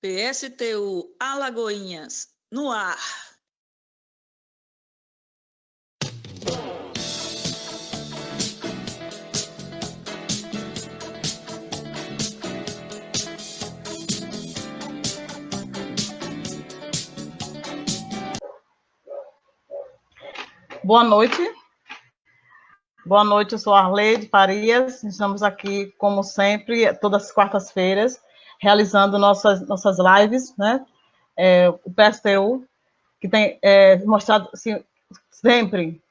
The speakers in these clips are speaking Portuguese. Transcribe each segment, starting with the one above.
PSTU Alagoinhas, no ar. Boa noite. Boa noite, eu sou Arleide Farias. Estamos aqui, como sempre, todas as quartas-feiras, realizando nossas lives, né? O PSTU, que tem mostrado assim, sempre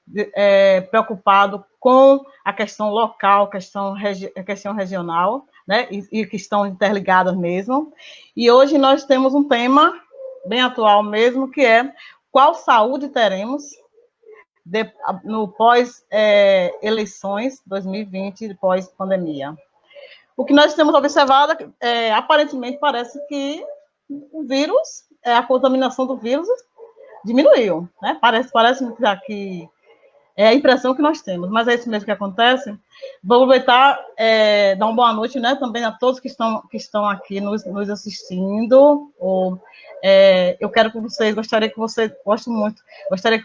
preocupado com a questão local, a questão regional, né? E que estão interligadas mesmo. E hoje nós temos um tema bem atual mesmo, que é qual saúde teremos no pós-eleições 2020, pós-pandemia. O que nós temos observado, aparentemente, parece que o vírus, a contaminação do vírus diminuiu, né? Parece que é a impressão que nós temos, mas é isso mesmo que acontece. Vou aproveitar, dar uma boa noite, né, também a todos que estão aqui nos assistindo. Eu quero que vocês, gostaria que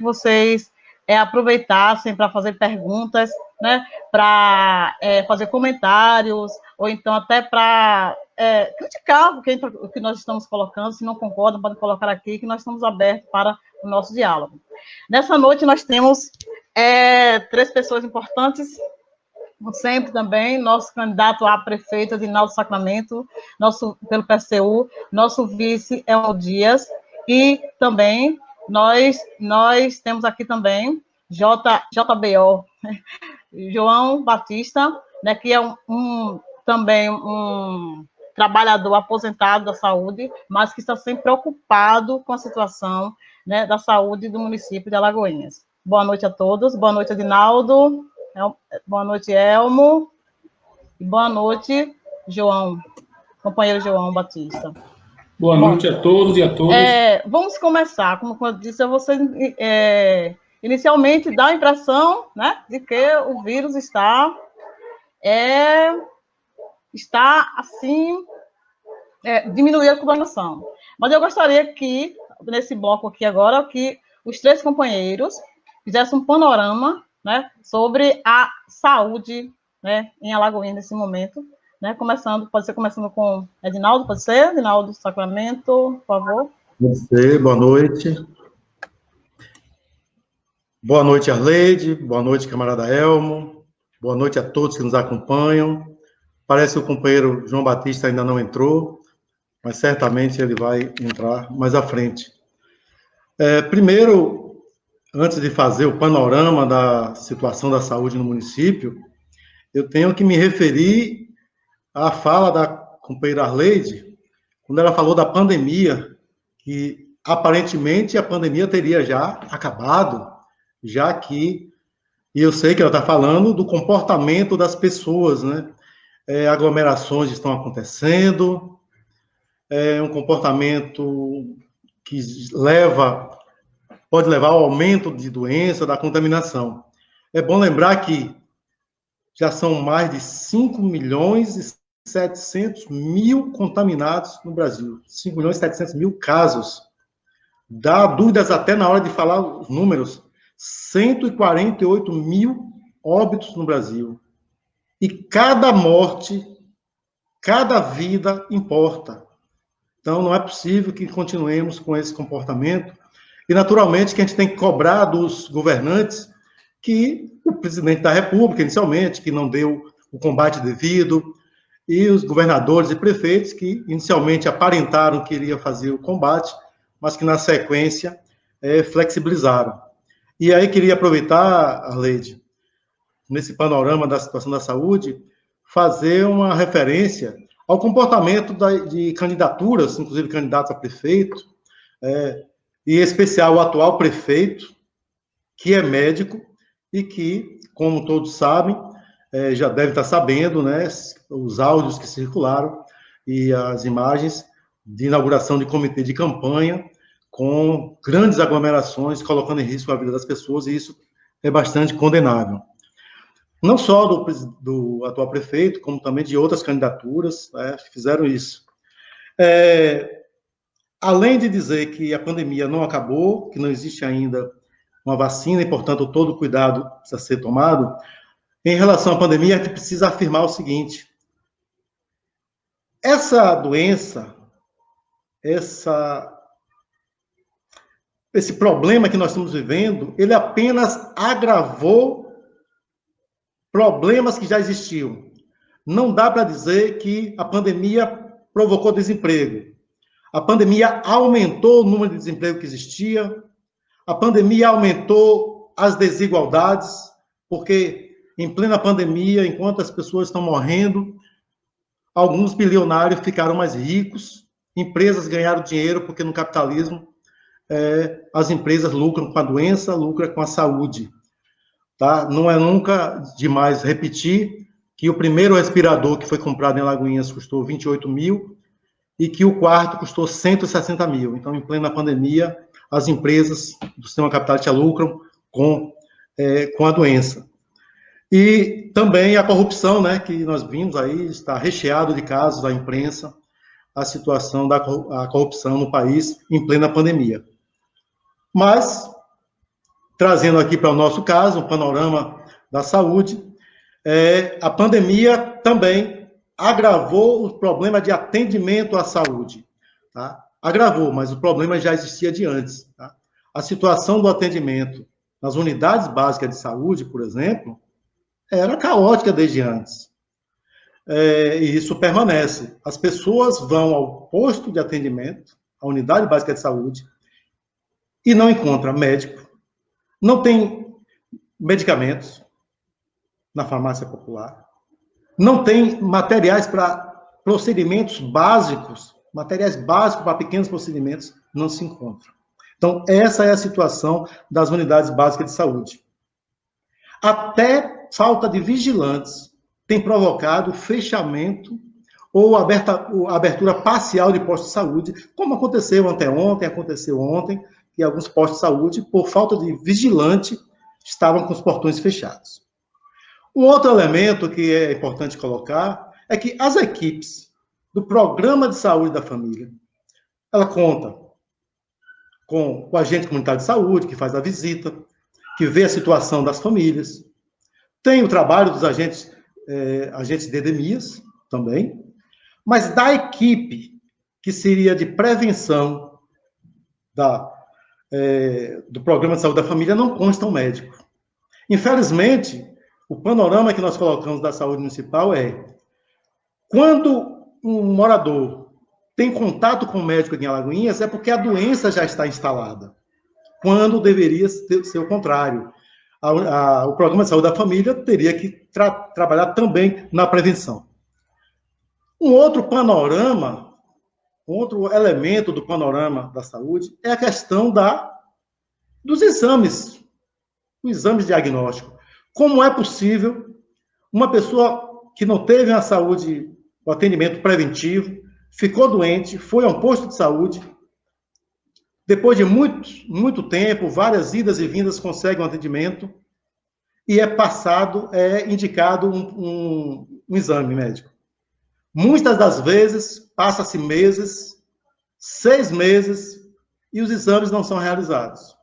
vocês aproveitassem para fazer perguntas, né, para fazer comentários, ou então até para criticar o que nós estamos colocando. Se não concordam, podem colocar aqui, que nós estamos abertos para o nosso diálogo. Nessa noite, nós temos 3 pessoas importantes, como sempre também, nosso candidato a prefeito, Adinaldo Sacramento, pelo PSTU, nosso vice, Elmo Dias, e também nós temos aqui também JBO, João Batista, né, que é também um trabalhador aposentado da saúde, mas que está sempre preocupado com a situação, né, da saúde do município de Alagoinhas. Boa noite a todos, boa noite, Adinaldo, boa noite, Elmo, e boa noite, João, companheiro João Batista. Boa noite a todos e a todas. Vamos começar, como eu disse a vocês, inicialmente dá a impressão, né, de que o vírus está assim, diminuir a contaminação. Mas eu gostaria que, nesse bloco aqui agora, que os 3 companheiros fizessem um panorama, né, sobre a saúde, né, em Alagoinhas nesse momento, né, pode ser começando com Edinaldo, pode ser? Edinaldo Sacramento, por favor. Pode ser, boa noite. Boa noite, Arleide, boa noite, camarada Elmo, boa noite a todos que nos acompanham. Parece que o companheiro João Batista ainda não entrou, mas certamente ele vai entrar mais à frente. Primeiro, antes de fazer o panorama da situação da saúde no município, eu tenho que me referir à fala da companheira Arleide, quando ela falou da pandemia, que aparentemente a pandemia teria já acabado, já que, e eu sei que ela está falando do comportamento das pessoas, né? Aglomerações estão acontecendo, um comportamento que pode levar ao aumento de doença, da contaminação. É bom lembrar que já são mais de 5.700.000 contaminados no Brasil, 5.700.000 casos. Dá dúvidas até na hora de falar os números, 148.000 óbitos no Brasil. E cada morte, cada vida importa. Então, não é possível que continuemos com esse comportamento. E, naturalmente, que a gente tem que cobrar dos governantes que o presidente da República, inicialmente, que não deu o combate devido, e os governadores e prefeitos que, inicialmente, aparentaram que iria fazer o combate, mas que, na sequência, flexibilizaram. E aí, queria aproveitar, Arleide, nesse panorama da situação da saúde, fazer uma referência ao comportamento de candidaturas, inclusive candidatos a prefeito, e em especial o atual prefeito, que é médico e que, como todos sabem, já deve estar sabendo, né, os áudios que circularam e as imagens de inauguração de comitê de campanha com grandes aglomerações, colocando em risco a vida das pessoas, e isso é bastante condenável. Não só do atual prefeito, como também de outras candidaturas, que fizeram isso. além de dizer que a pandemia não acabou, que não existe ainda uma vacina e, portanto, todo cuidado precisa ser tomado, em relação à pandemia, a gente precisa afirmar o seguinte: essa doença, esse problema que nós estamos vivendo, ele apenas agravou problemas que já existiam. Não dá para dizer que a pandemia provocou desemprego. A pandemia aumentou o número de desemprego que existia, a pandemia aumentou as desigualdades, porque em plena pandemia, enquanto as pessoas estão morrendo, alguns bilionários ficaram mais ricos, empresas ganharam dinheiro, porque no capitalismo as empresas lucram com a doença, lucram com a saúde. Tá? Não é nunca demais repetir que o primeiro respirador que foi comprado em Alagoinhas custou 28 mil e que o quarto custou 160 mil. Então, em plena pandemia, as empresas do sistema capitalista lucram com a doença. E também a corrupção, né, que nós vimos aí, está recheado de casos da imprensa, a situação da corrupção no país em plena pandemia. Mas, trazendo aqui para o nosso caso, um panorama da saúde, a pandemia também agravou o problema de atendimento à saúde. Tá? Agravou, mas o problema já existia de antes. Tá? A situação do atendimento nas unidades básicas de saúde, por exemplo, era caótica desde antes. E isso permanece. As pessoas vão ao posto de atendimento, à unidade básica de saúde, e não encontram médico, não tem medicamentos na farmácia popular, não tem materiais para procedimentos básicos, materiais básicos para pequenos procedimentos, não se encontram. Então, essa é a situação das unidades básicas de saúde. Até falta de vigilantes tem provocado fechamento ou abertura parcial de postos de saúde, como aconteceu anteontem, aconteceu ontem, que alguns postos de saúde, por falta de vigilante, estavam com os portões fechados. Um outro elemento que é importante colocar é que as equipes do Programa de Saúde da Família, ela conta com o agente comunitário de saúde, que faz a visita, que vê a situação das famílias, tem o trabalho dos agentes de endemias também, mas da equipe que seria de prevenção do Programa de Saúde da Família não consta um médico. Infelizmente, o panorama que nós colocamos da saúde municipal quando um morador tem contato com o médico aqui em Alagoinhas, é porque a doença já está instalada, quando deveria ser o contrário. O Programa de Saúde da Família teria que trabalhar também na prevenção. Um outro panorama, um outro elemento do panorama da saúde é a questão dos exames, os exames diagnósticos. Como é possível uma pessoa que não teve a saúde, o atendimento preventivo, ficou doente, foi a um posto de saúde, depois de muito tempo, várias idas e vindas, consegue um atendimento e é indicado um exame médico. Muitas das vezes, passa-se meses, 6 meses, e os exames não são realizados.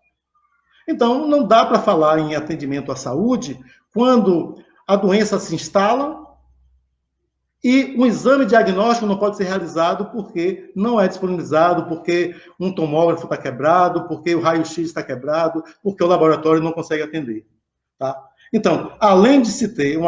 Então, não dá para falar em atendimento à saúde quando a doença se instala e um exame diagnóstico não pode ser realizado porque não é disponibilizado, porque um tomógrafo está quebrado, porque o raio-x está quebrado, porque o laboratório não consegue atender. Tá? Então, além de se ter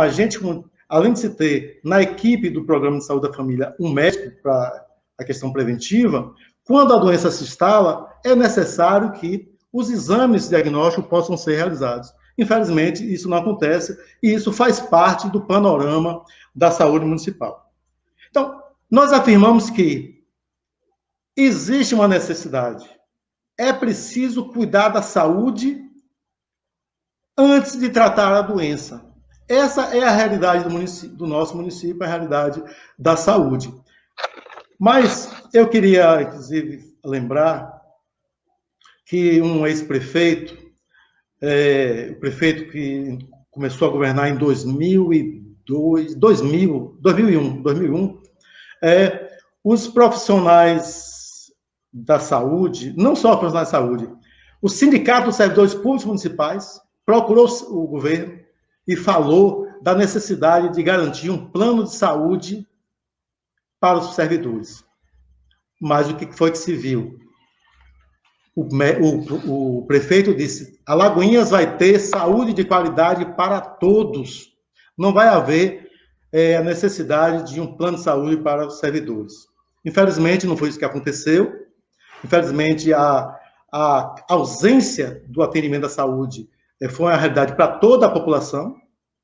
na equipe do Programa de Saúde da Família um médico para a questão preventiva, quando a doença se instala, é necessário que os exames diagnósticos possam ser realizados. Infelizmente, isso não acontece, e isso faz parte do panorama da saúde municipal. Então, nós afirmamos que existe uma necessidade. É preciso cuidar da saúde antes de tratar a doença. Essa é a realidade do nosso município, a realidade da saúde. Mas eu queria, inclusive, lembrar que um ex-prefeito, o prefeito que começou a governar em 2001, os profissionais da saúde, não só a profissionais da saúde, o Sindicato dos Servidores Públicos Municipais procurou o governo e falou da necessidade de garantir um plano de saúde para os servidores. Mas o que foi que se viu? O prefeito disse: Alagoinhas vai ter saúde de qualidade para todos. Não vai haver a necessidade de um plano de saúde para os servidores. Infelizmente, não foi isso que aconteceu. Infelizmente, a ausência do atendimento à saúde foi uma realidade para toda a população,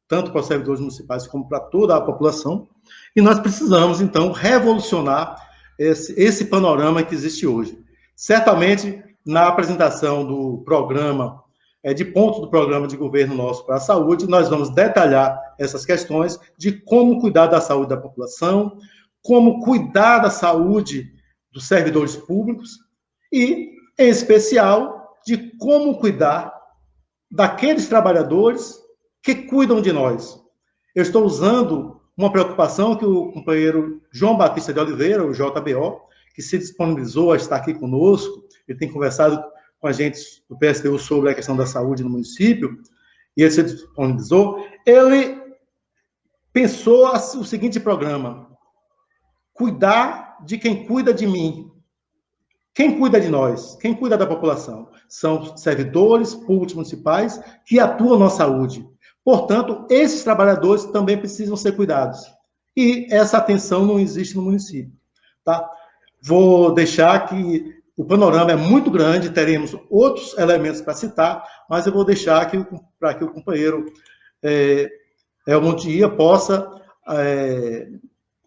tanto para os servidores municipais como para toda a população. E nós precisamos, então, revolucionar esse panorama que existe hoje. Certamente, na apresentação do programa, de pontos do programa de governo nosso para a saúde, nós vamos detalhar essas questões de como cuidar da saúde da população, como cuidar da saúde dos servidores públicos e, em especial, de como cuidar daqueles trabalhadores que cuidam de nós. Eu estou usando uma preocupação que o companheiro João Batista de Oliveira, o JBO, que se disponibilizou a estar aqui conosco, ele tem conversado com a gente do PSTU sobre a questão da saúde no município, e ele se disponibilizou, ele pensou o seguinte programa: cuidar de quem cuida de mim. Quem cuida de nós? Quem cuida da população? São servidores públicos municipais que atuam na saúde. Portanto, esses trabalhadores também precisam ser cuidados. E essa atenção não existe no município. Tá? Vou deixar que o panorama é muito grande, teremos outros elementos para citar, mas eu vou deixar aqui para que o companheiro Elmond Dia possa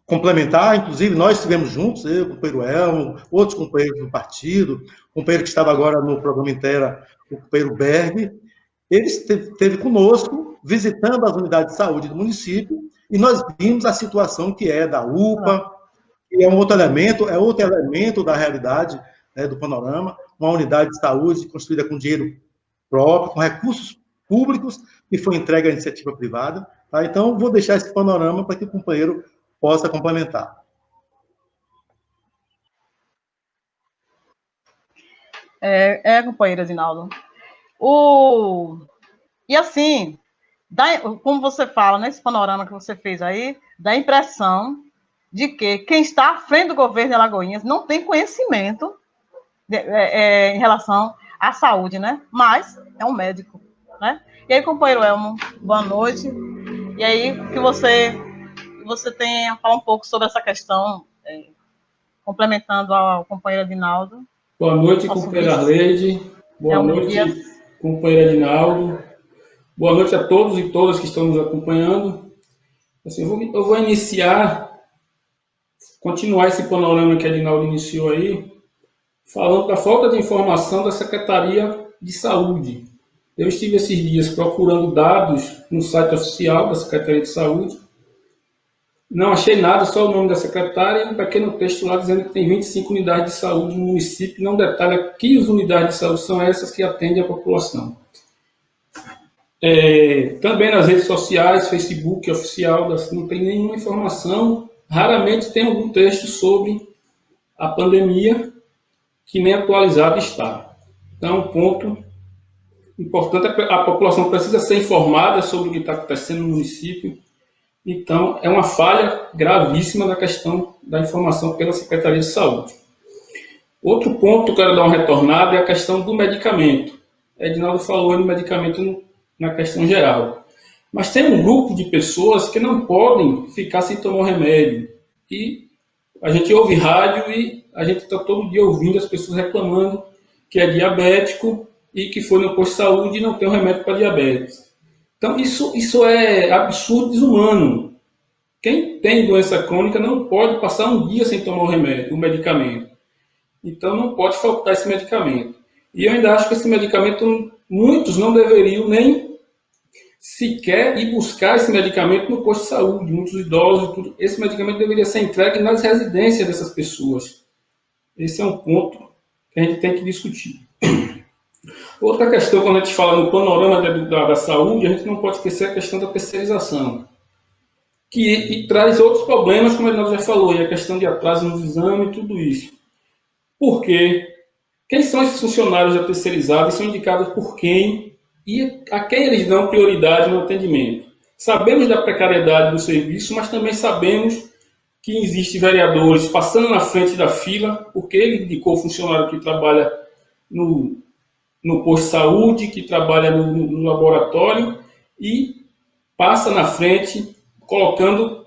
complementar. Inclusive, nós estivemos juntos, eu, o companheiro Elmo, outros companheiros do partido, o companheiro que estava agora no programa Intera, o companheiro Berg, ele esteve conosco, visitando as unidades de saúde do município, e nós vimos a situação que é da UPA, que é outro elemento da realidade, do panorama, uma unidade de saúde construída com dinheiro próprio, com recursos públicos, que foi entregue à iniciativa privada. Tá? Então, vou deixar esse panorama para que o companheiro possa complementar. Companheiro Edinaldo. E assim, como você fala, nesse panorama que você fez aí, dá a impressão de que quem está à frente do governo de Alagoinhas não tem conhecimento em relação à saúde, né? Mas é um médico, né? E aí, companheiro Elmo, boa noite. E aí, que você tem a falar um pouco sobre essa questão, complementando ao companheiro Edinaldo. Boa noite, companheira Arleide. Boa noite, companheiro Edinaldo. Boa noite a todos e todas que estão nos acompanhando. Assim, eu vou continuar esse panorama que Edinaldo iniciou aí, falando da falta de informação da Secretaria de Saúde. Eu estive esses dias procurando dados no site oficial da Secretaria de Saúde. Não achei nada, só o nome da secretária e um pequeno texto lá dizendo que tem 25 unidades de saúde no município. Não detalha que as unidades de saúde são essas que atendem a população. Também nas redes sociais, Facebook oficial, não tem nenhuma informação. Raramente tem algum texto sobre a pandemia, que nem atualizado está. Então, um ponto importante é que a população precisa ser informada sobre o que está acontecendo no município. Então, é uma falha gravíssima na questão da informação pela Secretaria de Saúde. Outro ponto que eu quero dar uma retornada é a questão do medicamento. Edinaldo falou no medicamento na questão geral. Mas tem um grupo de pessoas que não podem ficar sem tomar o remédio. E a gente ouve rádio e a gente está todo dia ouvindo as pessoas reclamando que é diabético e que foi no posto de saúde e não tem o remédio para diabetes. Então, isso é absurdo, desumano. Quem tem doença crônica não pode passar um dia sem tomar o medicamento. Então, não pode faltar esse medicamento. E eu ainda acho que esse medicamento, muitos não deveriam nem sequer ir buscar esse medicamento no posto de saúde. Muitos idosos, tudo. Esse medicamento deveria ser entregue nas residências dessas pessoas. Esse é um ponto que a gente tem que discutir. Outra questão, quando a gente fala no panorama da saúde, a gente não pode esquecer a questão da terceirização, que traz outros problemas, como nós já falou, e a questão de atraso nos exames e tudo isso. Por quê? Quem são esses funcionários já terceirizados? São indicados por quem e a quem eles dão prioridade no atendimento. Sabemos da precariedade do serviço, mas também sabemos que existem vereadores passando na frente da fila, porque ele indicou o funcionário que trabalha no posto de saúde, que trabalha no laboratório, e passa na frente, colocando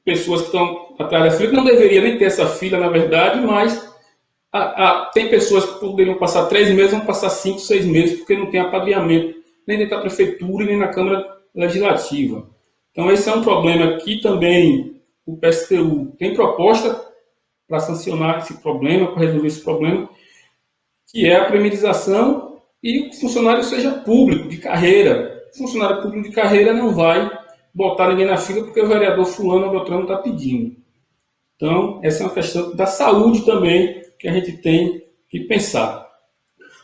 pessoas que estão atrás da fila, que não deveria nem ter essa fila, na verdade, mas tem pessoas que poderiam passar 3 meses, vão passar 5, 6 meses, porque não tem apadrinhamento, nem dentro da prefeitura, nem na Câmara Legislativa. Então, esse é um problema que também o PSTU tem proposta para sancionar esse problema, para resolver esse problema, que é a premierização e o funcionário seja público, de carreira. O funcionário público de carreira não vai botar ninguém na fila porque o vereador fulano ou Beltrano está pedindo. Então, essa é uma questão da saúde também que a gente tem que pensar.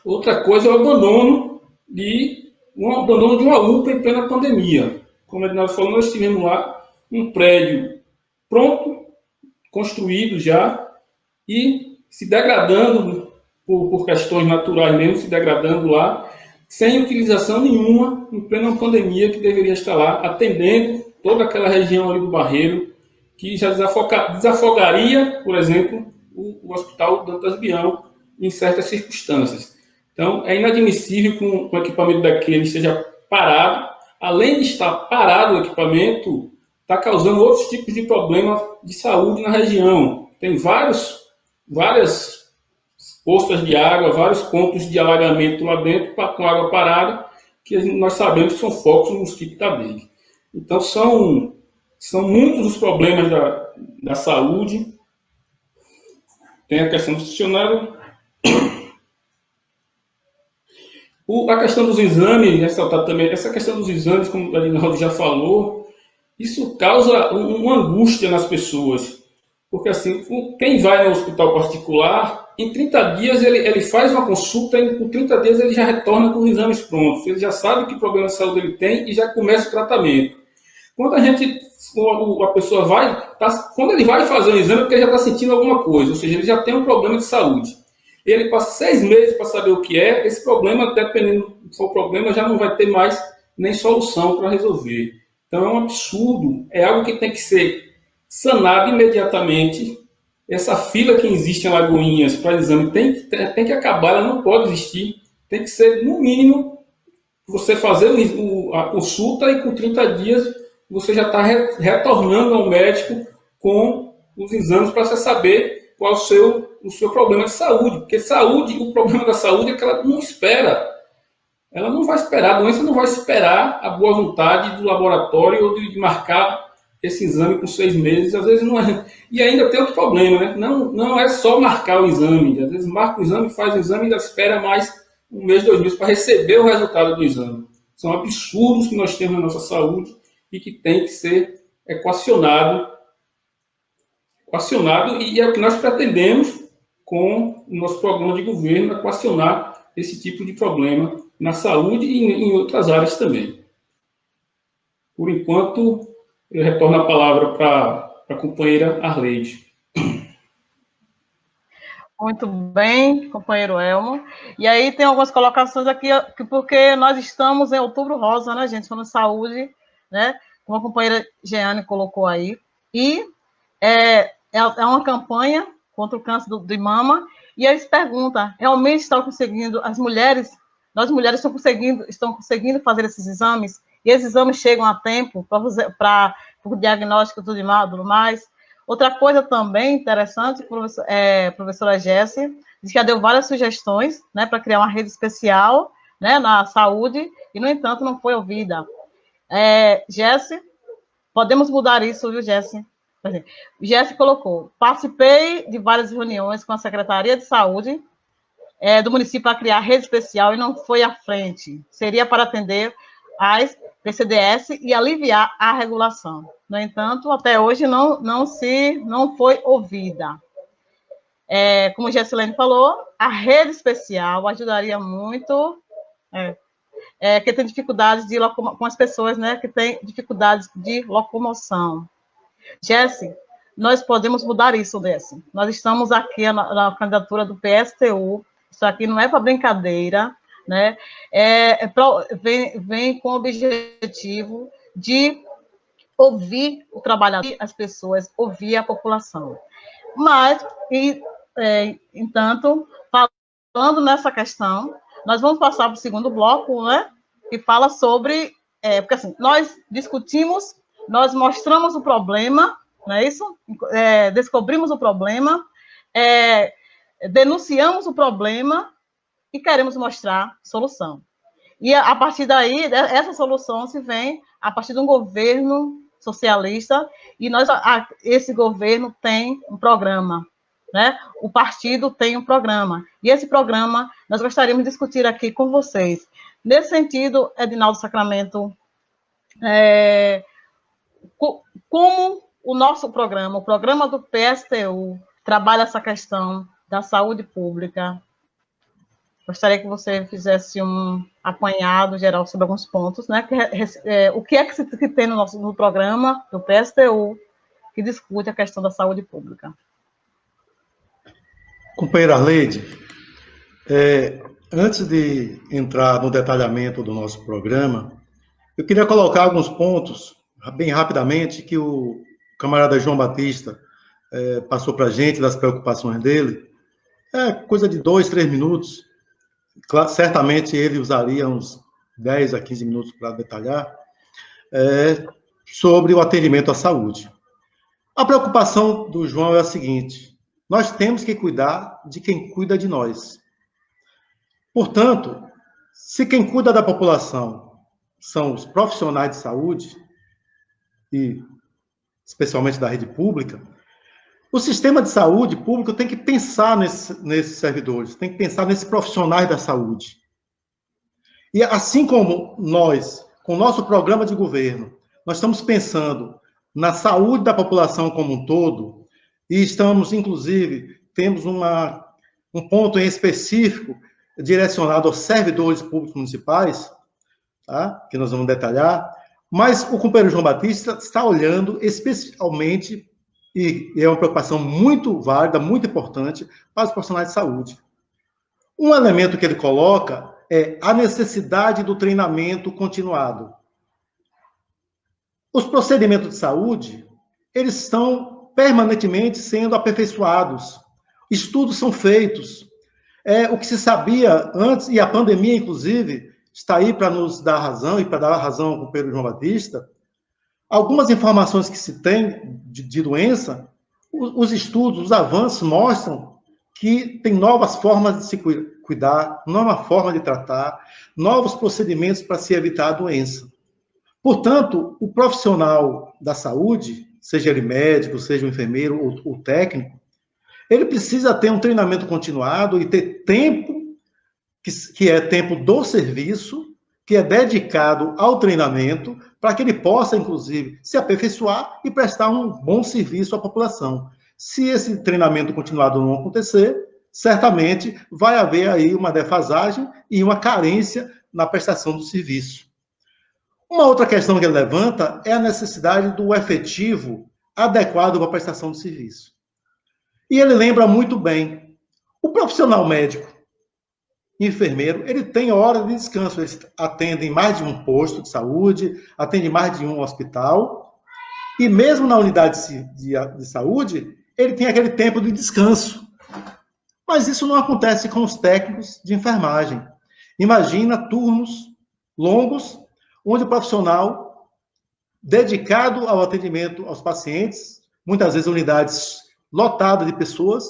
Outra coisa é o abandono de uma UPA em plena pandemia. Como a Edinaldo falou, nós tivemos lá um prédio pronto, construído já, e se degradando por questões naturais mesmo, se degradando lá, sem utilização nenhuma, em plena pandemia, que deveria estar lá atendendo toda aquela região ali do Barreiro, que já desafogaria, por exemplo, o Hospital Dantas Bião em certas circunstâncias. Então, é inadmissível que um equipamento daquele esteja parado. Além de estar parado o equipamento, está causando outros tipos de problemas de saúde na região. Tem várias postas de água, vários pontos de alagamento lá dentro com água parada, que nós sabemos que são focos no mosquito da dengue. Então, são muitos os problemas da saúde. Tem a questão do funcionário. A questão dos exames, ressaltar também, essa questão dos exames, como o Adinaldo já falou, isso causa uma angústia nas pessoas. Porque, assim, quem vai no hospital particular, em 30 dias ele faz uma consulta e em 30 dias ele já retorna com os exames prontos. Ele já sabe que problema de saúde ele tem e já começa o tratamento. Quando a pessoa quando ele vai fazer um exame, é porque ele já está sentindo alguma coisa, ou seja, ele já tem um problema de saúde. Ele passa 6 meses para saber o que é, esse problema, dependendo do seu problema, já não vai ter mais nem solução para resolver. Então é um absurdo, é algo que tem que ser sanado imediatamente. Essa fila que existe em Lagoinhas para exame tem que acabar, ela não pode existir. Tem que ser, no mínimo, você fazer a consulta e com 30 dias você já está retornando ao médico com os exames para você saber qual o seu problema de saúde. Porque o problema da saúde é que ela não espera. Ela não vai esperar, a doença não vai esperar a boa vontade do laboratório ou de marcar esse exame com 6 meses. Às vezes não é. E ainda tem outro problema, né? Não é só marcar o exame. Às vezes marca o exame, faz o exame e ainda espera mais 1 mês, 2 meses para receber o resultado do exame. São absurdos que nós temos na nossa saúde e que tem que ser equacionado e é o que nós pretendemos com o nosso programa de governo, equacionar esse tipo de problema na saúde e em outras áreas também. Por enquanto, eu retorno a palavra para a companheira Arleide. Muito bem, companheiro Elmo. E aí tem algumas colocações aqui, porque nós estamos em Outubro Rosa, né, gente? Falando de saúde, né? Como a companheira Jeane colocou aí. E é uma campanha contra o câncer de mama. E eles perguntam, realmente estão conseguindo, nós mulheres estão conseguindo fazer esses exames? E esses exames chegam a tempo para o diagnóstico e tudo mais? Outra coisa também interessante, professora Jessie, diz que já deu várias sugestões, né, para criar uma rede especial, né, na saúde, e, no entanto, não foi ouvida. Jessie, podemos mudar isso, viu, Jessie? Jessie colocou, participei de várias reuniões com a Secretaria de Saúde do município para criar rede especial e não foi à frente. Seria para atender as PCDS e aliviar a regulação. No entanto, até hoje não foi ouvida. Como a Gessilene falou, a rede especial ajudaria muito que tem dificuldades com as pessoas, né, que têm dificuldades de locomoção. Jessi, nós podemos mudar isso desse. Nós estamos aqui na candidatura do PSTU, isso aqui não é para brincadeira, né? Vem com o objetivo de ouvir o trabalhador, as pessoas, ouvir a população. Mas, entanto, falando nessa questão, nós vamos passar para o segundo bloco, né? Que fala sobre... porque assim, nós discutimos, nós mostramos o problema, não é isso? Descobrimos o problema, denunciamos o problema e queremos mostrar solução. E a partir daí, essa solução se vem a partir de um governo socialista, e esse governo tem um programa, né? O partido tem um programa, e esse programa nós gostaríamos de discutir aqui com vocês. Nesse sentido, Edinaldo Sacramento, como o nosso programa, o programa do PSTU, trabalha essa questão da saúde pública. Gostaria que você fizesse um apanhado geral sobre alguns pontos, né? O que é que tem no programa do PSTU que discute a questão da saúde pública? Companheira Arleide, antes de entrar no detalhamento do nosso programa, eu queria colocar alguns pontos, bem rapidamente, que o camarada João Batista passou para a gente, das preocupações dele. Coisa de 2, 3 minutos. Certamente ele usaria uns 10 a 15 minutos para detalhar sobre o atendimento à saúde. A preocupação do João é a seguinte: nós temos que cuidar de quem cuida de nós. Portanto, se quem cuida da população são os profissionais de saúde, e especialmente da rede pública, o sistema de saúde público tem que pensar nesses servidores, tem que pensar nesses profissionais da saúde. E assim como nós, com o nosso programa de governo, nós estamos pensando na saúde da população como um todo, e estamos, inclusive, temos um ponto em específico direcionado aos servidores públicos municipais, tá? Que nós vamos detalhar, mas o companheiro João Batista está olhando especialmente, e é uma preocupação muito válida, muito importante, para os profissionais de saúde. Um elemento que ele coloca é a necessidade do treinamento continuado. Os procedimentos de saúde, eles estão permanentemente sendo aperfeiçoados. Estudos são feitos. O que se sabia antes, e a pandemia, inclusive, está aí para nos dar razão, e para dar razão ao companheiro João Batista, algumas informações que se tem de doença, os estudos, os avanços mostram que tem novas formas de se cuidar, nova forma de tratar, novos procedimentos para se evitar a doença. Portanto, o profissional da saúde, seja ele médico, seja um enfermeiro ou técnico, ele precisa ter um treinamento continuado e ter tempo, que é tempo do serviço, que é dedicado ao treinamento, para que ele possa, inclusive, se aperfeiçoar e prestar um bom serviço à população. Se esse treinamento continuado não acontecer, certamente vai haver aí uma defasagem e uma carência na prestação do serviço. Uma outra questão que ele levanta é a necessidade do efetivo adequado para a prestação do serviço. E ele lembra muito bem, o profissional médico, enfermeiro, ele tem hora de descanso, eles atendem mais de um posto de saúde, atendem mais de um hospital, e mesmo na unidade de saúde, ele tem aquele tempo de descanso. Mas isso não acontece com os técnicos de enfermagem. Imagina turnos longos, onde o profissional dedicado ao atendimento aos pacientes, muitas vezes unidades lotadas de pessoas,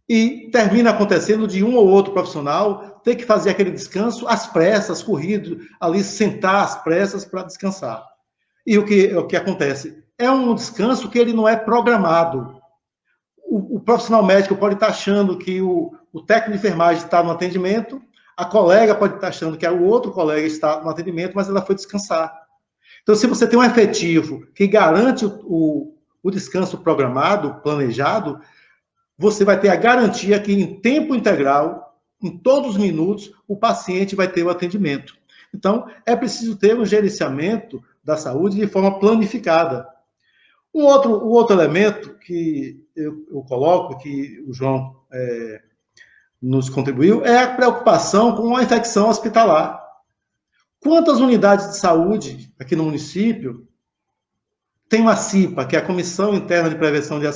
e termina acontecendo de um ou outro profissional ter que fazer aquele descanso às pressas, corrido, ali sentar às pressas para descansar. E o que acontece? É um descanso que ele não é programado. O profissional médico pode estar achando que o técnico de enfermagem está no atendimento, a colega pode estar achando que o outro colega está no atendimento, mas ela foi descansar. Então, se você tem um efetivo que garante o descanso programado, planejado, você vai ter a garantia que em tempo integral, em todos os minutos, o paciente vai ter o atendimento. Então, é preciso ter um gerenciamento da saúde de forma planificada. O outro elemento que eu coloco, que o João nos contribuiu, é a preocupação com a infecção hospitalar. Quantas unidades de saúde aqui no município tem uma CIPA, que é a Comissão Interna de Prevenção de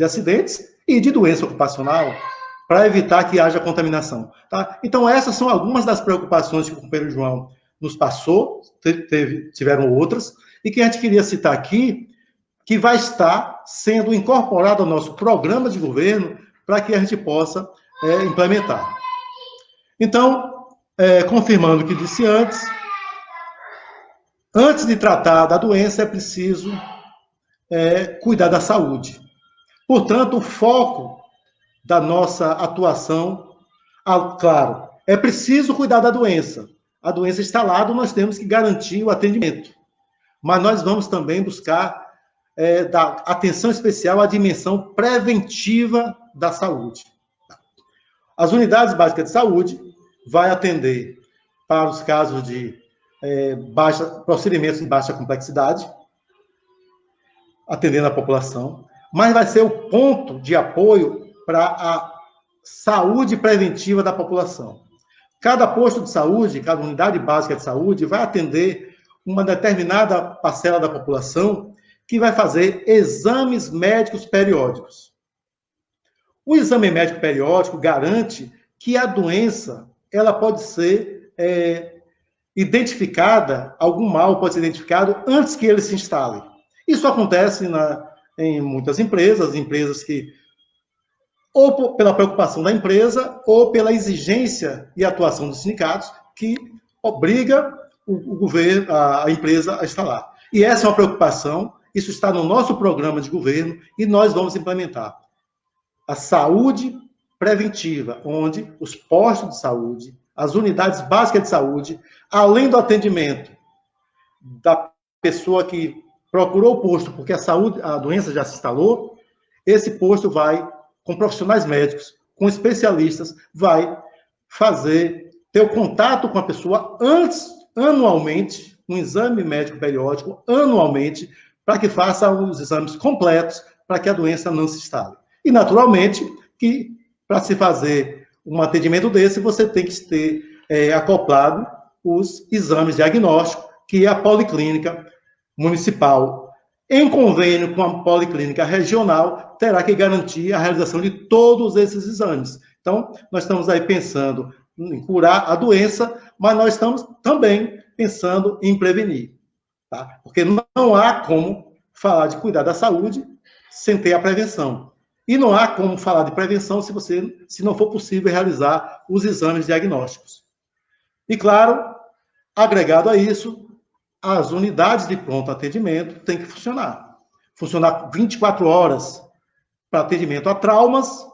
Acidentes e de Doença Ocupacional, para evitar que haja contaminação. Tá? Então, essas são algumas das preocupações que o companheiro João nos passou, tiveram outras, e que a gente queria citar aqui, que vai estar sendo incorporado ao nosso programa de governo para que a gente possa implementar. Então, confirmando o que disse antes de tratar da doença, é preciso cuidar da saúde. Portanto, o foco da nossa atuação, claro, é preciso cuidar da doença. A doença instalada, nós temos que garantir o atendimento. Mas nós vamos também buscar dar atenção especial à dimensão preventiva da saúde. As unidades básicas de saúde vai atender para os casos de procedimentos de baixa complexidade, atendendo a população, mas vai ser o ponto de apoio para a saúde preventiva da população. Cada posto de saúde, cada unidade básica de saúde vai atender uma determinada parcela da população que vai fazer exames médicos periódicos. O exame médico periódico garante que a doença ela pode ser identificada, algum mal pode ser identificado antes que ele se instale. Isso acontece em muitas empresas que, ou pela preocupação da empresa, ou pela exigência e atuação dos sindicatos, que obriga o governo, a empresa a instalar. E essa é uma preocupação, isso está no nosso programa de governo, e nós vamos implementar. A saúde preventiva, onde os postos de saúde, as unidades básicas de saúde, além do atendimento da pessoa que procurou o posto porque a doença já se instalou, esse posto vai, com profissionais médicos, com especialistas, vai ter o contato com a pessoa anualmente, um exame médico periódico, anualmente, para que faça os exames completos, para que a doença não se instale. E, naturalmente, que para se fazer um atendimento desse, você tem que ter acoplado os exames diagnósticos, que a Policlínica Municipal, em convênio com a Policlínica Regional, terá que garantir a realização de todos esses exames. Então, nós estamos aí pensando em curar a doença, mas nós estamos também pensando em prevenir. Tá? Porque não há como falar de cuidar da saúde sem ter a prevenção. E não há como falar de prevenção se não for possível realizar os exames diagnósticos. E, claro, agregado a isso, as unidades de pronto atendimento têm que funcionar. Funcionar 24 horas para atendimento a traumas,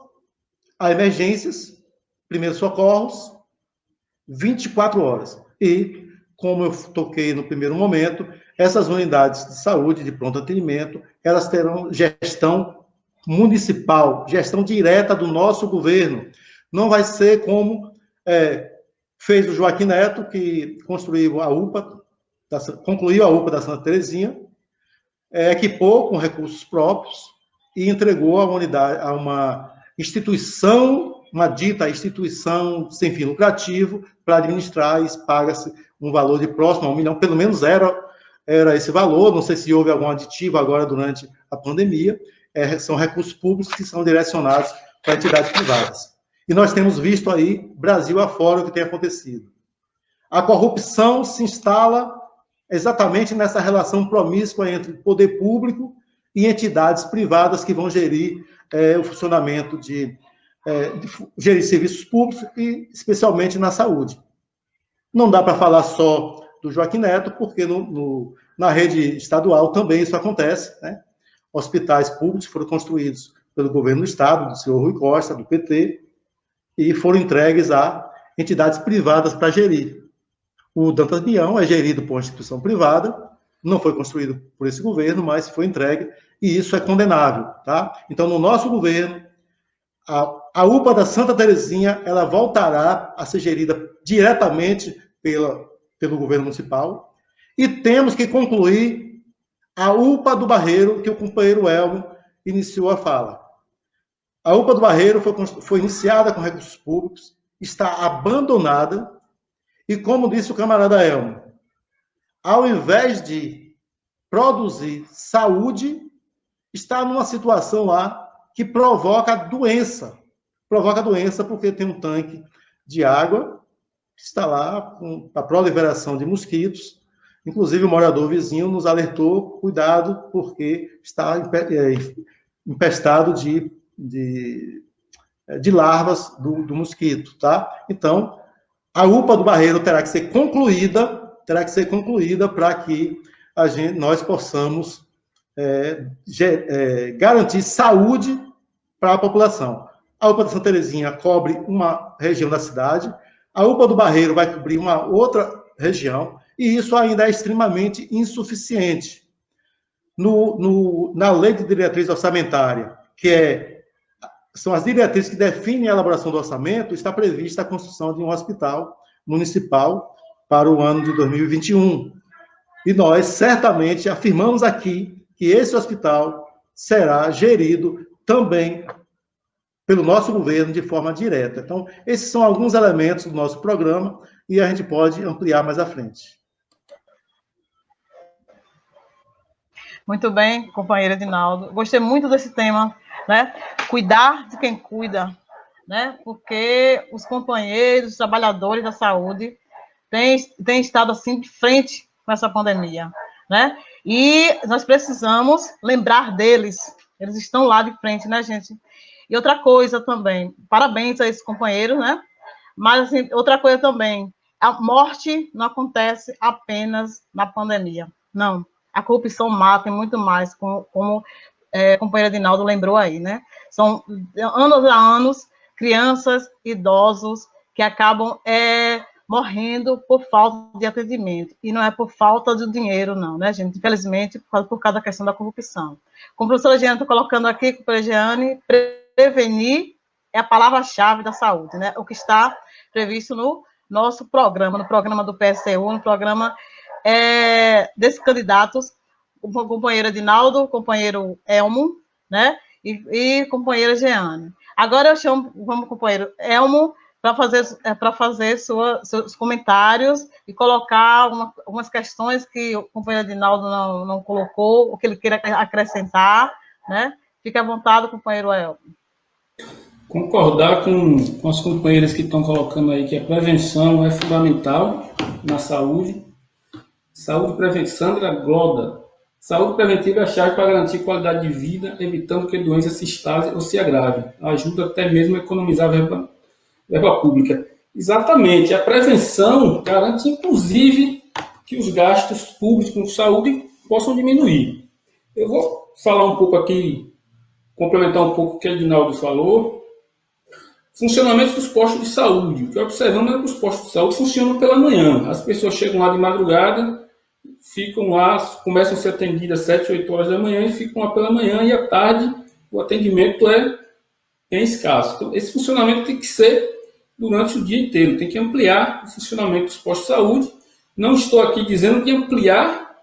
a emergências, primeiros socorros, 24 horas. E, como eu toquei no primeiro momento, essas unidades de saúde de pronto atendimento, elas terão gestão municipal, gestão direta do nosso governo. Não vai ser como fez o Joaquim Neto, que concluiu a UPA da Santa Terezinha, equipou com recursos próprios e entregou a uma instituição, uma dita instituição sem fim lucrativo, para administrar, e paga-se um valor de próximo a 1 milhão, pelo menos era esse valor, não sei se houve algum aditivo agora durante a pandemia, são recursos públicos que são direcionados para entidades privadas. E nós temos visto aí, Brasil afora, o que tem acontecido. A corrupção se instala exatamente nessa relação promíscua entre poder público e entidades privadas que vão gerir o funcionamento de gerir serviços públicos, e especialmente na saúde. Não dá para falar só do Joaquim Neto, porque na rede estadual também isso acontece, né? Hospitais públicos foram construídos pelo governo do Estado, do senhor Rui Costa, do PT, e foram entregues a entidades privadas para gerir. O Dantas Bião é gerido por uma instituição privada, não foi construído por esse governo, mas foi entregue, e isso é condenável, tá? Então, no nosso governo, a UPA da Santa Terezinha, ela voltará a ser gerida diretamente pelo governo municipal, e temos que concluir a UPA do Barreiro, que o companheiro Elmo iniciou a fala. A UPA do Barreiro foi iniciada com recursos públicos, está abandonada, e como disse o camarada Elmo, ao invés de produzir saúde, está numa situação lá que provoca doença. Provoca doença porque tem um tanque de água que está lá com a proliferação de mosquitos. Inclusive, o morador vizinho nos alertou, cuidado, porque está empestado de larvas do mosquito, tá? Então, a UPA do Barreiro terá que ser concluída para que nós possamos garantir saúde para a população. A UPA de Santa Terezinha cobre uma região da cidade, a UPA do Barreiro vai cobrir uma outra região, e isso ainda é extremamente insuficiente. Na lei de diretriz orçamentária, são as diretrizes que definem a elaboração do orçamento, está prevista a construção de um hospital municipal para o ano de 2021. E nós, certamente, afirmamos aqui que esse hospital será gerido também pelo nosso governo de forma direta. Então, esses são alguns elementos do nosso programa e a gente pode ampliar mais à frente. Muito bem, companheiro Edinaldo. Gostei muito desse tema, né? Cuidar de quem cuida, né? Porque os companheiros, os trabalhadores da saúde têm estado assim de frente com essa pandemia, né? E nós precisamos lembrar deles. Eles estão lá de frente, né, gente? E outra coisa também, parabéns a esses companheiros, né? Mas, assim, outra coisa também, a morte não acontece apenas na pandemia, não. A corrupção mata e muito mais, como o companheiro Edinaldo lembrou aí, né? São anos a anos, crianças, idosos, que acabam morrendo por falta de atendimento. E não é por falta de dinheiro, não, né, gente? Infelizmente, por causa da questão da corrupção. Como a professora Jeane está colocando aqui, companheira Jeane, prevenir é a palavra-chave da saúde, né? O que está previsto no nosso programa, no programa do PSTU, no programa desses candidatos, o companheiro Edinaldo, o companheiro Elmo, né? E companheira Jeane. Agora eu chamo o companheiro Elmo para fazer seus comentários e colocar algumas questões que o companheiro Edinaldo não colocou, o que ele queira acrescentar, né? Fique à vontade, companheiro Elmo. Concordar com as companheiras que estão colocando aí que a prevenção é fundamental na saúde. Saúde preventiva, Sandra Gloda. Saúde preventiva é a chave para garantir qualidade de vida, evitando que a doença se instale ou se agrave. Ajuda até mesmo a economizar verba pública. Exatamente. A prevenção garante, inclusive, que os gastos públicos com saúde possam diminuir. Eu vou falar um pouco aqui, complementar um pouco o que o Edinaldo falou. Funcionamento dos postos de saúde. O que observamos é que os postos de saúde funcionam pela manhã. As pessoas chegam lá de madrugada, ficam lá, começam a ser atendidas às 7, 8 horas da manhã e ficam lá pela manhã, e à tarde o atendimento é bem escasso. Então, esse funcionamento tem que ser durante o dia inteiro, tem que ampliar o funcionamento dos postos de saúde. Não estou aqui dizendo de ampliar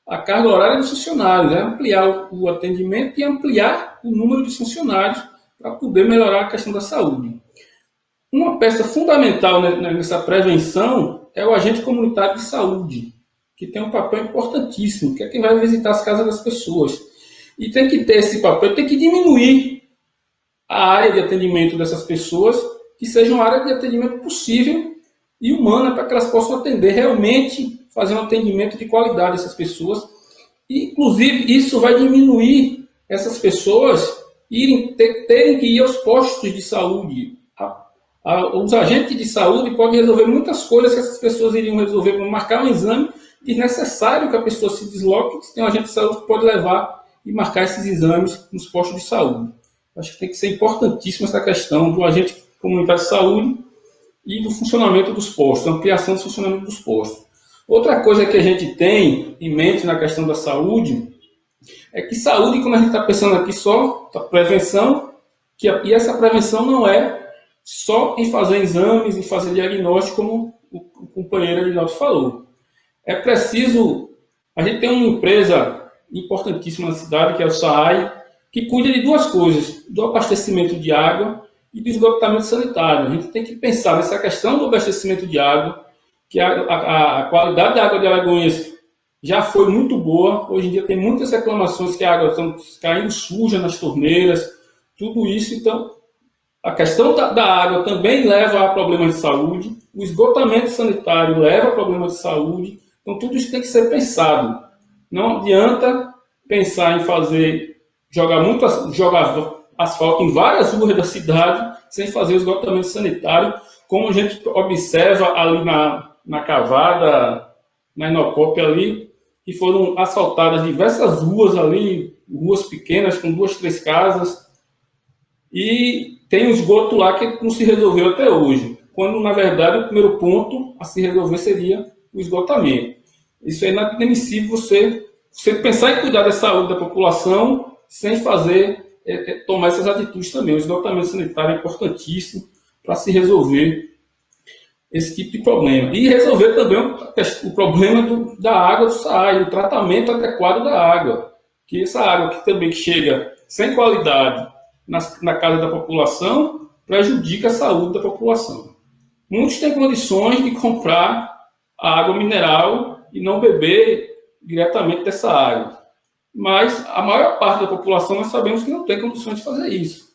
a carga horária dos funcionários, é ampliar o atendimento e ampliar o número de funcionários para poder melhorar a questão da saúde. Uma peça fundamental nessa prevenção é o agente comunitário de saúde, que tem um papel importantíssimo, que é quem vai visitar as casas das pessoas. E tem que ter esse papel, tem que diminuir a área de atendimento dessas pessoas, que seja uma área de atendimento possível e humana, para que elas possam atender realmente, fazer um atendimento de qualidade a essas pessoas. E, inclusive, isso vai diminuir essas pessoas terem que ir aos postos de saúde. Os agentes de saúde podem resolver muitas coisas que essas pessoas iriam resolver, como marcar um exame desnecessário que a pessoa se desloque, tem um agente de saúde que pode levar e marcar esses exames nos postos de saúde. Acho que tem que ser importantíssima essa questão do agente comunitário de saúde e do funcionamento dos postos, a ampliação do funcionamento dos postos. Outra coisa que a gente tem em mente na questão da saúde é que saúde, como a gente está pensando aqui só, a prevenção, e essa prevenção não é só em fazer exames, em fazer diagnóstico, como o companheiro Edinaldo falou. É preciso, a gente tem uma empresa importantíssimo na cidade, que é o SAAI, que cuida de duas coisas, do abastecimento de água e do esgotamento sanitário. A gente tem que pensar nessa questão do abastecimento de água, que a qualidade da água de Alagoinhas já foi muito boa. Hoje em dia tem muitas reclamações que a água está caindo suja nas torneiras, tudo isso. Então, a questão da água também leva a problemas de saúde, o esgotamento sanitário leva a problemas de saúde. Então, tudo isso tem que ser pensado. Não adianta pensar em jogar asfalto em várias ruas da cidade sem fazer o esgotamento sanitário, como a gente observa ali na Cavada, na Inocop ali, que foram asfaltadas diversas ruas ali, ruas pequenas com 2, 3 casas, e tem um esgoto lá que não se resolveu até hoje, quando, na verdade, o primeiro ponto a se resolver seria o esgotamento. Isso é inadmissível você pensar em cuidar da saúde da população sem tomar essas atitudes também. O esgotamento sanitário é importantíssimo para se resolver esse tipo de problema. E resolver também o problema da água do SAAI, o tratamento adequado da água. Que essa água que também chega sem qualidade na casa da população prejudica a saúde da população. Muitos têm condições de comprar a água mineral e não beber diretamente dessa água. Mas a maior parte da população nós sabemos que não tem condições de fazer isso.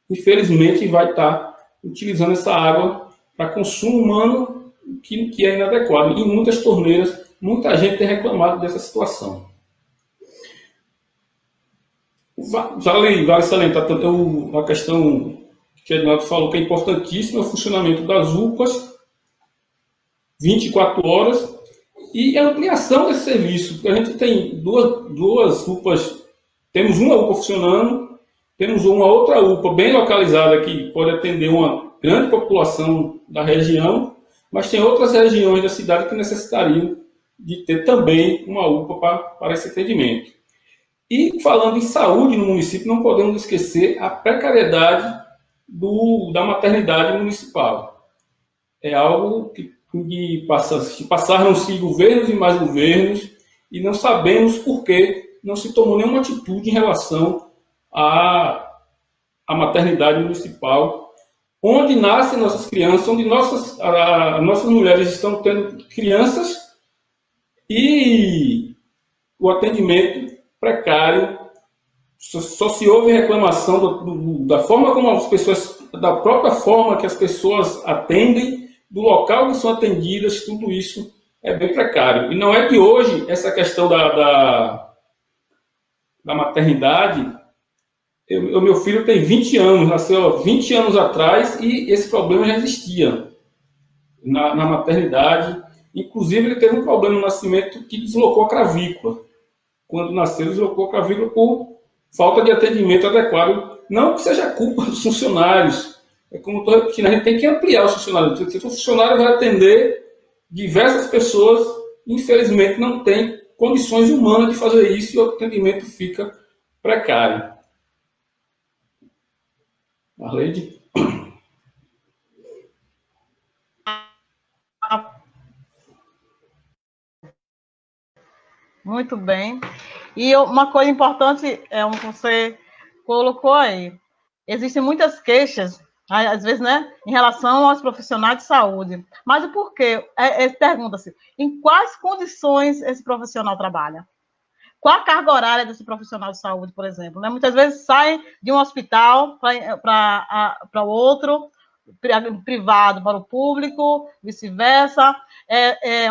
Infelizmente, vai estar utilizando essa água para consumo humano, que é inadequado. Em muitas torneiras, muita gente tem reclamado dessa situação. Vale salientar também a questão que o Ednaldo falou, que é importantíssima, é o funcionamento das UPAs, 24 horas, e a ampliação desse serviço, porque a gente tem duas UPAs, temos uma UPA funcionando, temos uma outra UPA bem localizada que pode atender uma grande população da região, mas tem outras regiões da cidade que necessitariam de ter também uma UPA para esse atendimento. E falando em saúde no município, não podemos esquecer a precariedade da maternidade municipal. É algo que passaram-se governos e mais governos e não sabemos por que não se tomou nenhuma atitude em relação à maternidade municipal, onde nascem nossas crianças, onde nossas mulheres estão tendo crianças e o atendimento precário. Só se houve reclamação da forma como as pessoas, da própria forma que as pessoas atendem, do local que são atendidas, tudo isso é bem precário. E não é de hoje essa questão da maternidade. Meu filho tem 20 anos, nasceu 20 anos atrás e esse problema já existia na maternidade. Inclusive, ele teve um problema no nascimento que deslocou a clavícula. Quando nasceu, deslocou a clavícula por falta de atendimento adequado. Não que seja culpa dos funcionários. É como eu estou repetindo, a gente tem que ampliar os funcionários. Porque o funcionário vai atender diversas pessoas, infelizmente não tem condições humanas de fazer isso e o atendimento fica precário. Marleide? Muito bem. E uma coisa importante que você colocou aí. Existem muitas queixas, às vezes, né, em relação aos profissionais de saúde. Mas o porquê? Pergunta-se, em quais condições esse profissional trabalha? Qual a carga horária desse profissional de saúde, por exemplo? Né? Muitas vezes sai de um hospital para outro, privado para o público, vice-versa,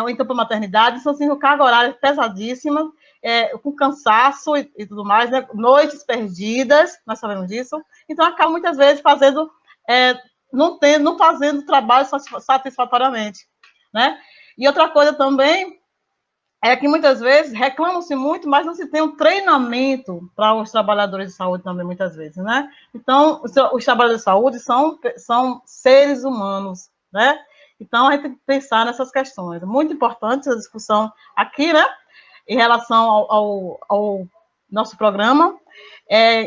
ou então para a maternidade. São assim, carga horária pesadíssima, com cansaço e tudo mais, né? Noites perdidas, nós sabemos disso. Então, acaba muitas vezes não fazendo trabalho satisfatoriamente, né? E outra coisa também é que muitas vezes reclamam-se muito, mas não se tem um treinamento para os trabalhadores de saúde também, muitas vezes, né? Então, os trabalhadores de saúde são seres humanos, né? Então, a gente tem que pensar nessas questões. Muito importante essa discussão aqui, né? Em relação ao nosso programa.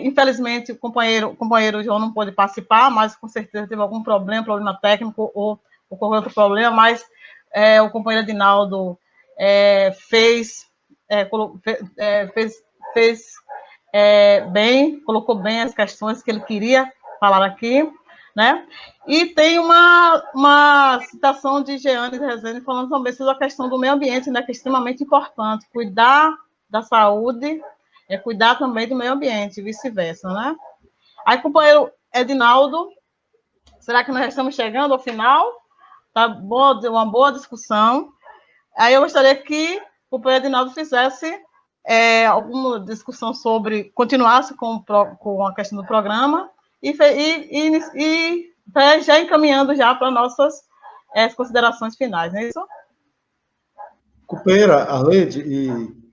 Infelizmente, o companheiro João não pôde participar, mas com certeza teve algum problema técnico ou ocorreu outro problema, mas o companheiro Adinaldo fez bem, colocou bem as questões que ele queria falar aqui, né? E tem uma citação de Jeane Rezende falando também sobre a questão do meio ambiente, né, que é extremamente importante. Cuidar da saúde é cuidar também do meio ambiente, e vice-versa, né? Aí, companheiro Edinaldo, será que nós já estamos chegando ao final? Tá boa, uma boa discussão. Aí eu gostaria que o companheiro Edinaldo fizesse alguma discussão sobre, continuasse com a questão do programa e já encaminhando já para nossas considerações finais, não é isso? Companheira Arlede e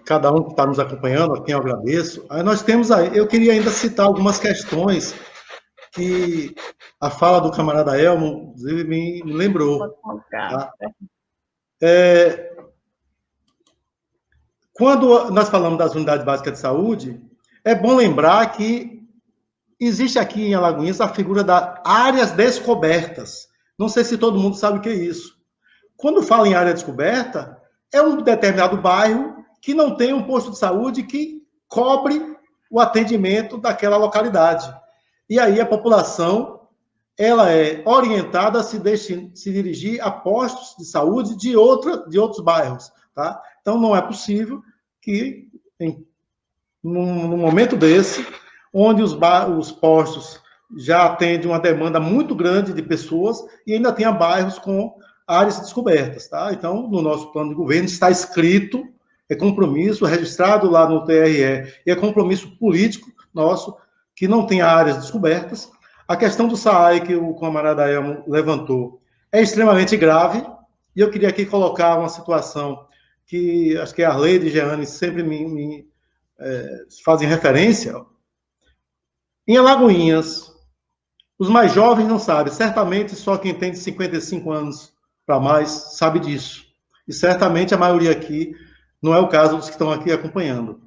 cada um que está nos acompanhando, a quem eu agradeço, aí nós temos aí, eu queria ainda citar algumas questões que a fala do camarada Elmo, inclusive, me lembrou. Tá? Quando nós falamos das unidades básicas de saúde, é bom lembrar que existe aqui em Alagoinhas a figura das áreas descobertas. Não sei se todo mundo sabe o que é isso. Quando fala em área descoberta, é um determinado bairro que não tem um posto de saúde que cobre o atendimento daquela localidade. E aí a população ela é orientada a se dirigir a postos de saúde de outros bairros. Tá? Então, não é possível que, num momento desse, onde os postos já atendem uma demanda muito grande de pessoas e ainda tenha bairros com áreas descobertas. Tá? Então, no nosso plano de governo está escrito, é compromisso registrado lá no TRE, e é compromisso político nosso, que não tenha áreas descobertas. A questão do SAAI, que o camarada Elmo levantou, é extremamente grave, e eu queria aqui colocar uma situação que acho que a Arleide e Jeane sempre me fazem referência. Em Alagoinhas, os mais jovens não sabem, certamente só quem tem de 55 anos para mais sabe disso. E certamente a maioria aqui não é o caso dos que estão aqui acompanhando.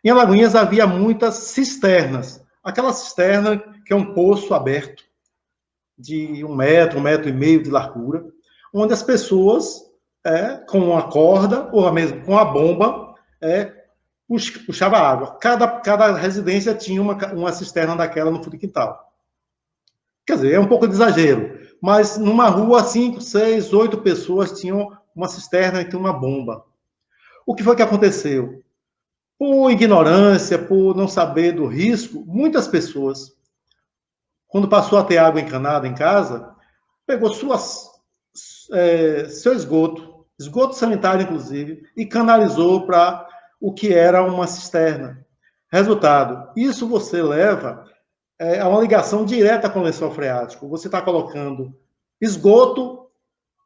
Em Alagoinhas havia muitas cisternas. Aquela cisterna que é um poço aberto de 1 metro, 1,5 metros de largura, onde as pessoas, com uma corda ou mesmo com a bomba, puxava água. Cada residência tinha uma cisterna daquela no fundo do quintal. Quer dizer, é um pouco de exagero, mas numa rua, 5, 6, 8 pessoas tinham uma cisterna e uma bomba. O que foi que aconteceu? Por ignorância, por não saber do risco, muitas pessoas, quando passou a ter água encanada em casa, pegou seu esgoto sanitário, inclusive, e canalizou para o que era uma cisterna. Resultado, isso você leva a uma ligação direta com o lençol freático. Você está colocando esgoto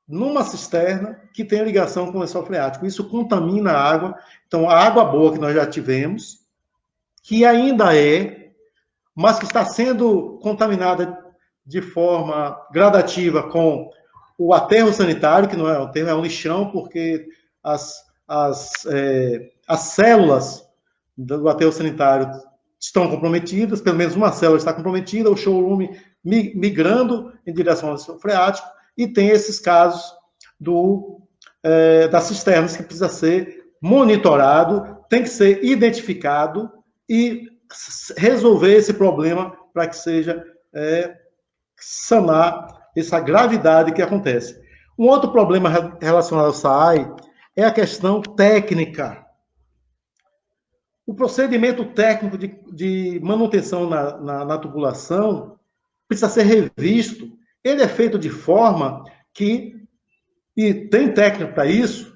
numa cisterna que tem ligação com o lençol freático. Isso contamina a água. Então, a água boa que nós já tivemos, que ainda mas que está sendo contaminada de forma gradativa com o aterro sanitário, que não é um aterro, é um lixão, porque as células do aterro sanitário estão comprometidas, pelo menos uma célula está comprometida, o showroom migrando em direção ao lençol freático, e tem esses casos das cisternas que precisa ser monitorado, tem que ser identificado e resolver esse problema para que seja sanar essa gravidade que acontece. Um outro problema relacionado ao SAAI é a questão técnica. O procedimento técnico de manutenção na tubulação precisa ser revisto. Ele é feito de forma que, e tem técnica para isso,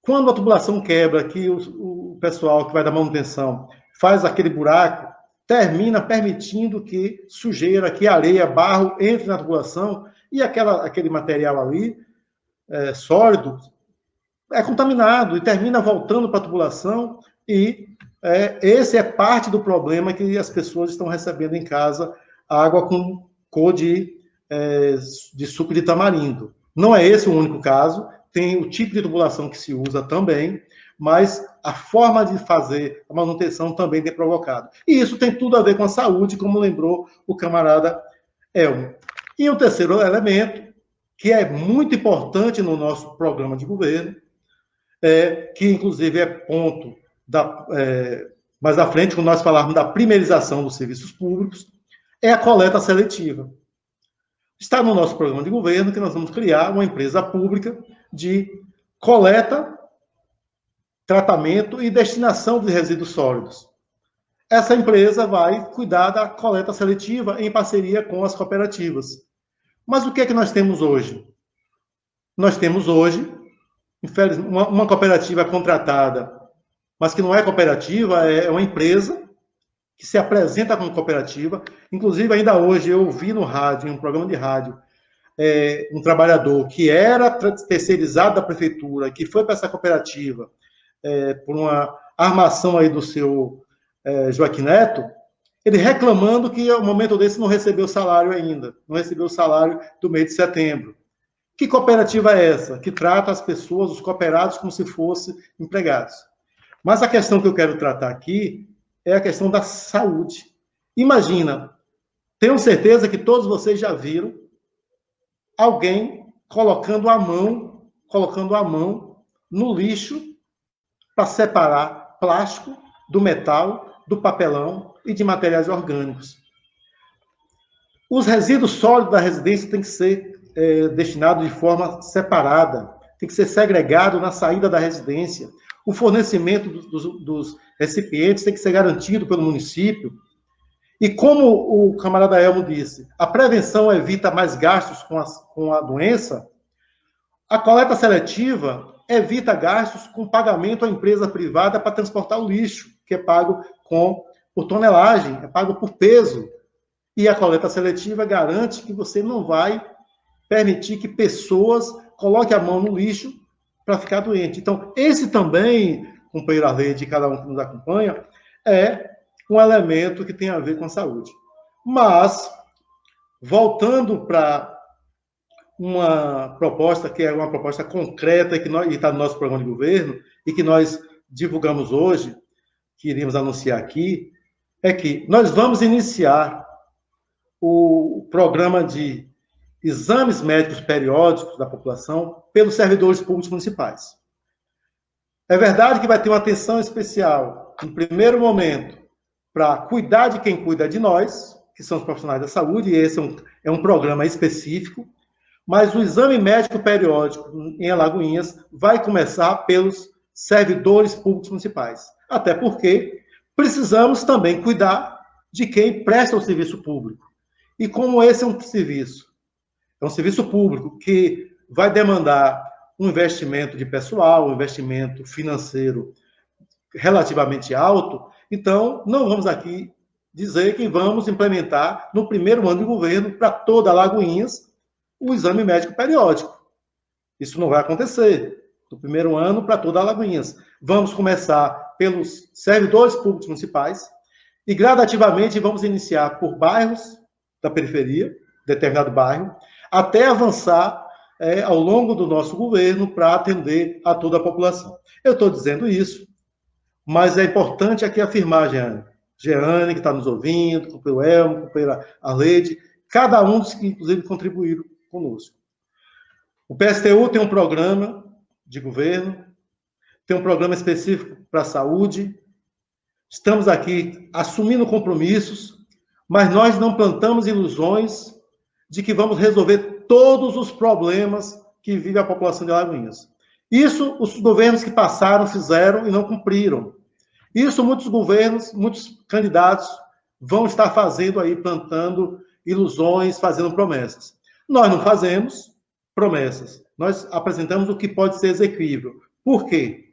quando a tubulação quebra, que o pessoal que vai dar manutenção faz aquele buraco, termina permitindo que sujeira, que areia, barro entre na tubulação e aquele material ali, sólido, é contaminado e termina voltando para a tubulação e esse é parte do problema que as pessoas estão recebendo em casa, água com cor de suco de tamarindo. Não é esse o único caso, tem o tipo de tubulação que se usa também, mas a forma de fazer a manutenção também tem provocado. E isso tem tudo a ver com a saúde, como lembrou o camarada Elmo. E o terceiro elemento, que é muito importante no nosso programa de governo, que inclusive é ponto mais à frente, quando nós falarmos da primeirização dos serviços públicos, é a coleta seletiva. Está no nosso programa de governo que nós vamos criar uma empresa pública de coleta, tratamento e destinação de resíduos sólidos. Essa empresa vai cuidar da coleta seletiva em parceria com as cooperativas. Mas o que é que nós temos hoje? Nós temos hoje, infelizmente, uma cooperativa contratada, mas que não é cooperativa, é uma empresa que se apresenta como cooperativa. Inclusive, ainda hoje, eu ouvi no rádio, em um programa de rádio, um trabalhador que era terceirizado da prefeitura, que foi para essa cooperativa por uma armação aí do seu Joaquim Neto, ele reclamando que, ao momento desse, não recebeu salário ainda, não recebeu o salário do mês de setembro. Que cooperativa é essa? Que trata as pessoas, os cooperados, como se fossem empregados. Mas a questão que eu quero tratar aqui é a questão da saúde. Imagina, tenho certeza que todos vocês já viram alguém colocando a mão no lixo para separar plástico do metal, do papelão e de materiais orgânicos. Os resíduos sólidos da residência têm que ser destinados de forma separada, tem que ser segregado na saída da residência. O fornecimento dos recipientes tem que ser garantido pelo município. E como o camarada Elmo disse, a prevenção evita mais gastos com a doença, a coleta seletiva evita gastos com pagamento à empresa privada para transportar o lixo, que é pago por tonelagem, é pago por peso. E a coleta seletiva garante que você não vai permitir que pessoas coloquem a mão no lixo para ficar doente. Então, esse também, companheiro Arleide, cada um que nos acompanha, é um elemento que tem a ver com a saúde. Mas, voltando para uma proposta que é uma proposta concreta e que está no nosso programa de governo e que nós divulgamos hoje, que iríamos anunciar aqui, é que nós vamos iniciar o programa de exames médicos periódicos da população pelos servidores públicos municipais. É verdade que vai ter uma atenção especial, no primeiro momento, para cuidar de quem cuida de nós, que são os profissionais da saúde, e esse é um programa específico, mas o exame médico periódico em Alagoinhas vai começar pelos servidores públicos municipais. Até porque precisamos também cuidar de quem presta o serviço público. E como esse é um serviço público que vai demandar um investimento de pessoal, um investimento financeiro relativamente alto, então não vamos aqui dizer que vamos implementar no primeiro ano de governo para toda Alagoinhas o exame médico periódico. Isso não vai acontecer no primeiro ano para toda Alagoinhas. Vamos começar pelos servidores públicos municipais e gradativamente vamos iniciar por bairros da periferia, determinado bairro, até avançar ao longo do nosso governo para atender a toda a população. Eu estou dizendo isso, mas é importante aqui afirmar, Jeane, que está nos ouvindo, o companheiro Elmo, o companheiro Arleide, cada um dos que, inclusive, contribuíram conosco. O PSTU tem um programa de governo, tem um programa específico para a saúde, estamos aqui assumindo compromissos, mas nós não plantamos ilusões de que vamos resolver todos os problemas que vive a população de Alagoinhas. Isso os governos que passaram fizeram e não cumpriram. Isso muitos governos, muitos candidatos vão estar fazendo aí, plantando ilusões, fazendo promessas. Nós não fazemos promessas. Nós apresentamos o que pode ser execuível. Por quê?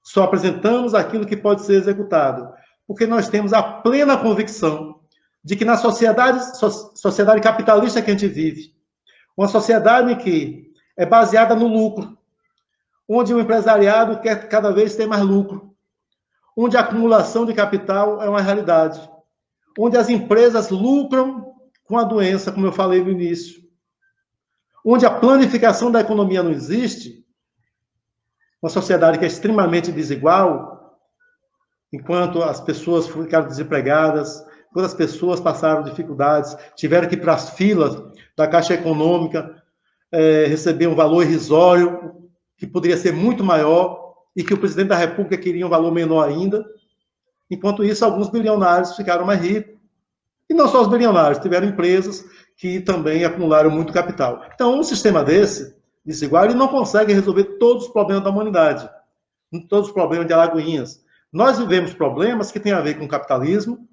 Só apresentamos aquilo que pode ser executado. Porque nós temos a plena convicção de que na sociedade capitalista que a gente vive, uma sociedade que é baseada no lucro, onde o empresariado quer cada vez ter mais lucro, onde a acumulação de capital é uma realidade, onde as empresas lucram com a doença, como eu falei no início, onde a planificação da economia não existe, uma sociedade que é extremamente desigual, enquanto as pessoas ficaram desempregadas, quando as pessoas passaram dificuldades, tiveram que ir para as filas da Caixa Econômica, receber um valor irrisório, que poderia ser muito maior, e que o presidente da República queria um valor menor ainda. Enquanto isso, alguns bilionários ficaram mais ricos. E não só os bilionários, tiveram empresas que também acumularam muito capital. Então, um sistema desse, desigual, ele não consegue resolver todos os problemas da humanidade, todos os problemas de Alagoinhas. Nós vivemos problemas que têm a ver com capitalismo,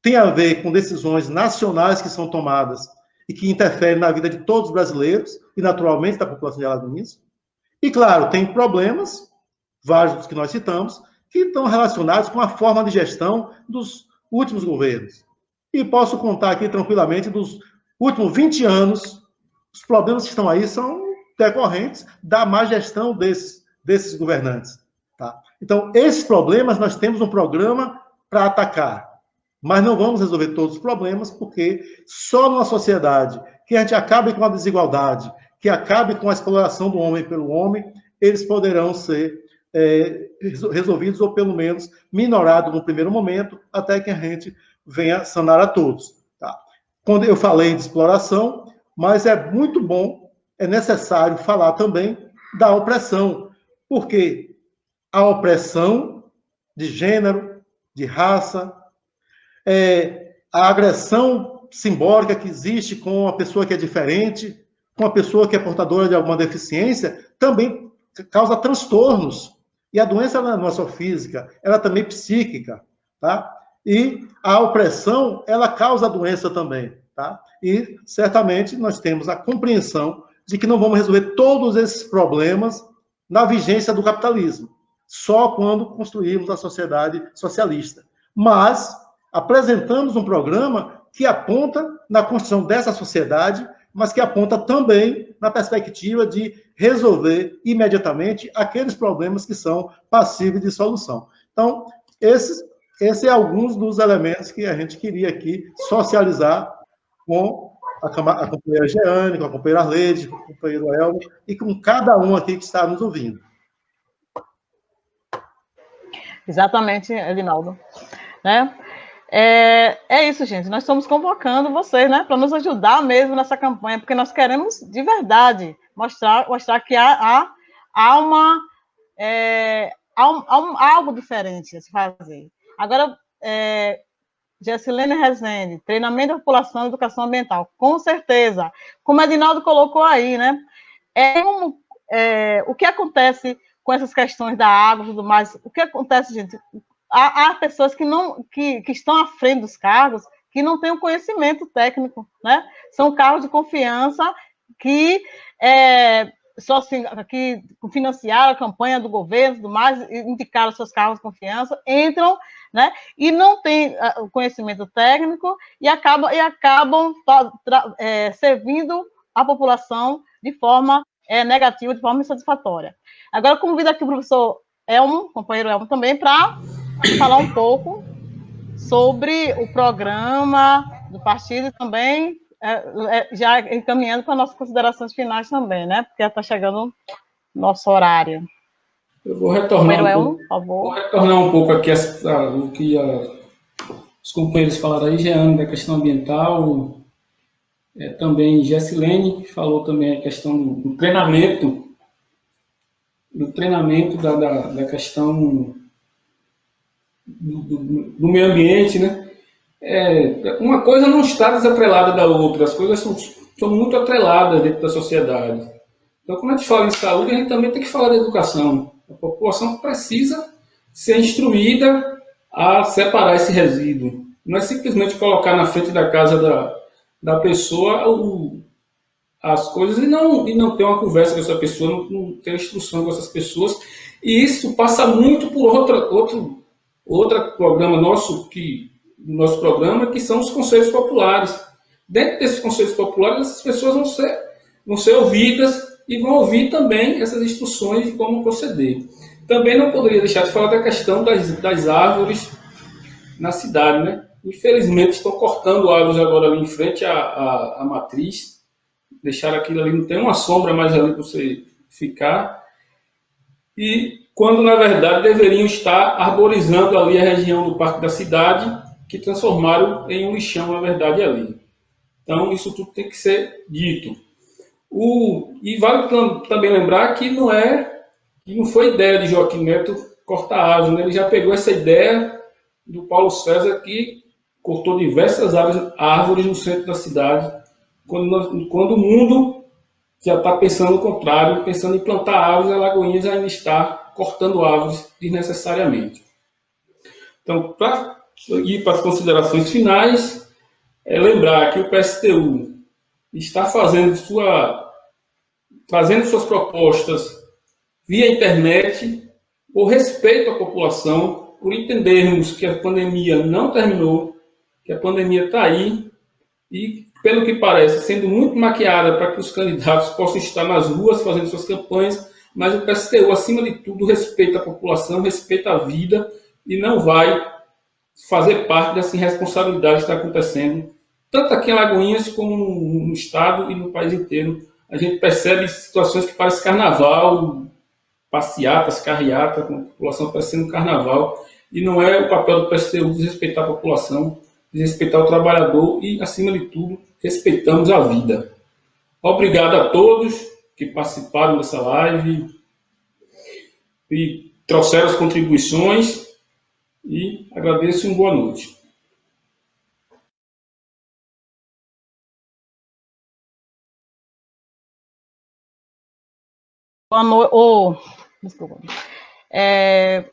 tem a ver com decisões nacionais que são tomadas e que interferem na vida de todos os brasileiros e, naturalmente, da população de Alagoinhas. E, claro, tem problemas, vários dos que nós citamos, que estão relacionados com a forma de gestão dos últimos governos. E posso contar aqui tranquilamente dos últimos 20 anos, os problemas que estão aí são decorrentes da má gestão desses governantes. Tá? Então, esses problemas, nós temos um programa para atacar. Mas não vamos resolver todos os problemas, porque só numa sociedade que a gente acabe com a desigualdade, que acabe com a exploração do homem pelo homem, eles poderão ser resolvidos, ou pelo menos minorados no primeiro momento, até que a gente venha sanar a todos. Tá? Quando eu falei de exploração, mas é muito bom, é necessário falar também da opressão, porque a opressão de gênero, de raça, a agressão simbólica que existe com a pessoa que é diferente, com a pessoa que é portadora de alguma deficiência, também causa transtornos. E a doença não é só física, ela também é psíquica, tá? E a opressão, ela causa doença também, tá? E, certamente, nós temos a compreensão de que não vamos resolver todos esses problemas na vigência do capitalismo, só quando construirmos a sociedade socialista. Mas apresentamos um programa que aponta na construção dessa sociedade, mas que aponta também na perspectiva de resolver imediatamente aqueles problemas que são passíveis de solução. Então, esses é alguns dos elementos que a gente queria aqui socializar com a companheira Jeane, com a companheira Arleide, com o companheiro Elmo e com cada um aqui que está nos ouvindo. Exatamente, Edinaldo. Né? É isso, gente. Nós estamos convocando vocês, né, para nos ajudar mesmo nessa campanha, porque nós queremos, de verdade, mostrar que há algo diferente a se fazer. Agora, Gessilene Rezende, treinamento da população e educação ambiental, com certeza. Como o Edinaldo colocou aí, né? O que acontece com essas questões da água e tudo mais? O que acontece, gente? Há pessoas que estão à frente dos cargos que não têm o conhecimento técnico, né? São cargos de confiança que só assim, que financiaram a campanha do governo, tudo mais, indicaram seus cargos de confiança, entram, né? E não têm o conhecimento técnico e acabam servindo a população de forma negativa, de forma insatisfatória. Agora, convido aqui o professor Elmo, companheiro Elmo, também, para falar um pouco sobre o programa do partido e também, já encaminhando para nossas considerações finais também, né? Porque está chegando nosso horário. Eu vou retornar Elmo, por favor. Vou retornar um pouco aqui o que os companheiros falaram aí, Jeane, da questão ambiental, também Gessilene falou também a questão do treinamento, da questão do meio ambiente, né? Uma coisa não está desatrelada da outra, as coisas são muito atreladas dentro da sociedade. Então, quando a gente fala em saúde, a gente também tem que falar da educação. A população precisa ser instruída a separar esse resíduo. Não é simplesmente colocar na frente da casa da pessoa as coisas e não ter uma conversa com essa pessoa, não ter instrução com essas pessoas. E isso passa muito por outro programa nosso, nosso programa, que são os conselhos populares. Dentro desses conselhos populares, essas pessoas vão ser ouvidas e vão ouvir também essas instruções de como proceder. Também não poderia deixar de falar da questão das árvores na cidade, né? Infelizmente, estão cortando árvores agora ali em frente à matriz, deixaram aquilo ali, não tem uma sombra mais ali para você ficar, e quando, na verdade, deveriam estar arborizando ali a região do Parque da Cidade, que transformaram em um lixão, na verdade, ali. Então, isso tudo tem que ser dito. E vale também lembrar que não é E não foi ideia de Joaquim Neto cortar árvores, né? Ele já pegou essa ideia do Paulo César, que cortou diversas árvores no centro da cidade, quando o mundo já está pensando o contrário, pensando em plantar árvores, a Lagoinhas ainda está cortando árvores desnecessariamente. Então, para ir para as considerações finais, é lembrar que o PSTU está trazendo suas propostas via internet, por respeito à população, por entendermos que a pandemia não terminou, que a pandemia está aí, e, pelo que parece, sendo muito maquiada para que os candidatos possam estar nas ruas fazendo suas campanhas, mas o PSTU, acima de tudo, respeita a população, respeita a vida e não vai fazer parte dessa irresponsabilidade que está acontecendo, tanto aqui em Alagoinhas como no estado e no país inteiro. A gente percebe situações que parecem carnaval, passeatas, carreata, com a população parecendo carnaval, e não é o papel do PSTU desrespeitar a população, desrespeitar o trabalhador e, acima de tudo, respeitamos a vida. Obrigado a todos que participaram dessa live e trouxeram as contribuições, e agradeço e uma boa noite. Boa noite. Desculpa.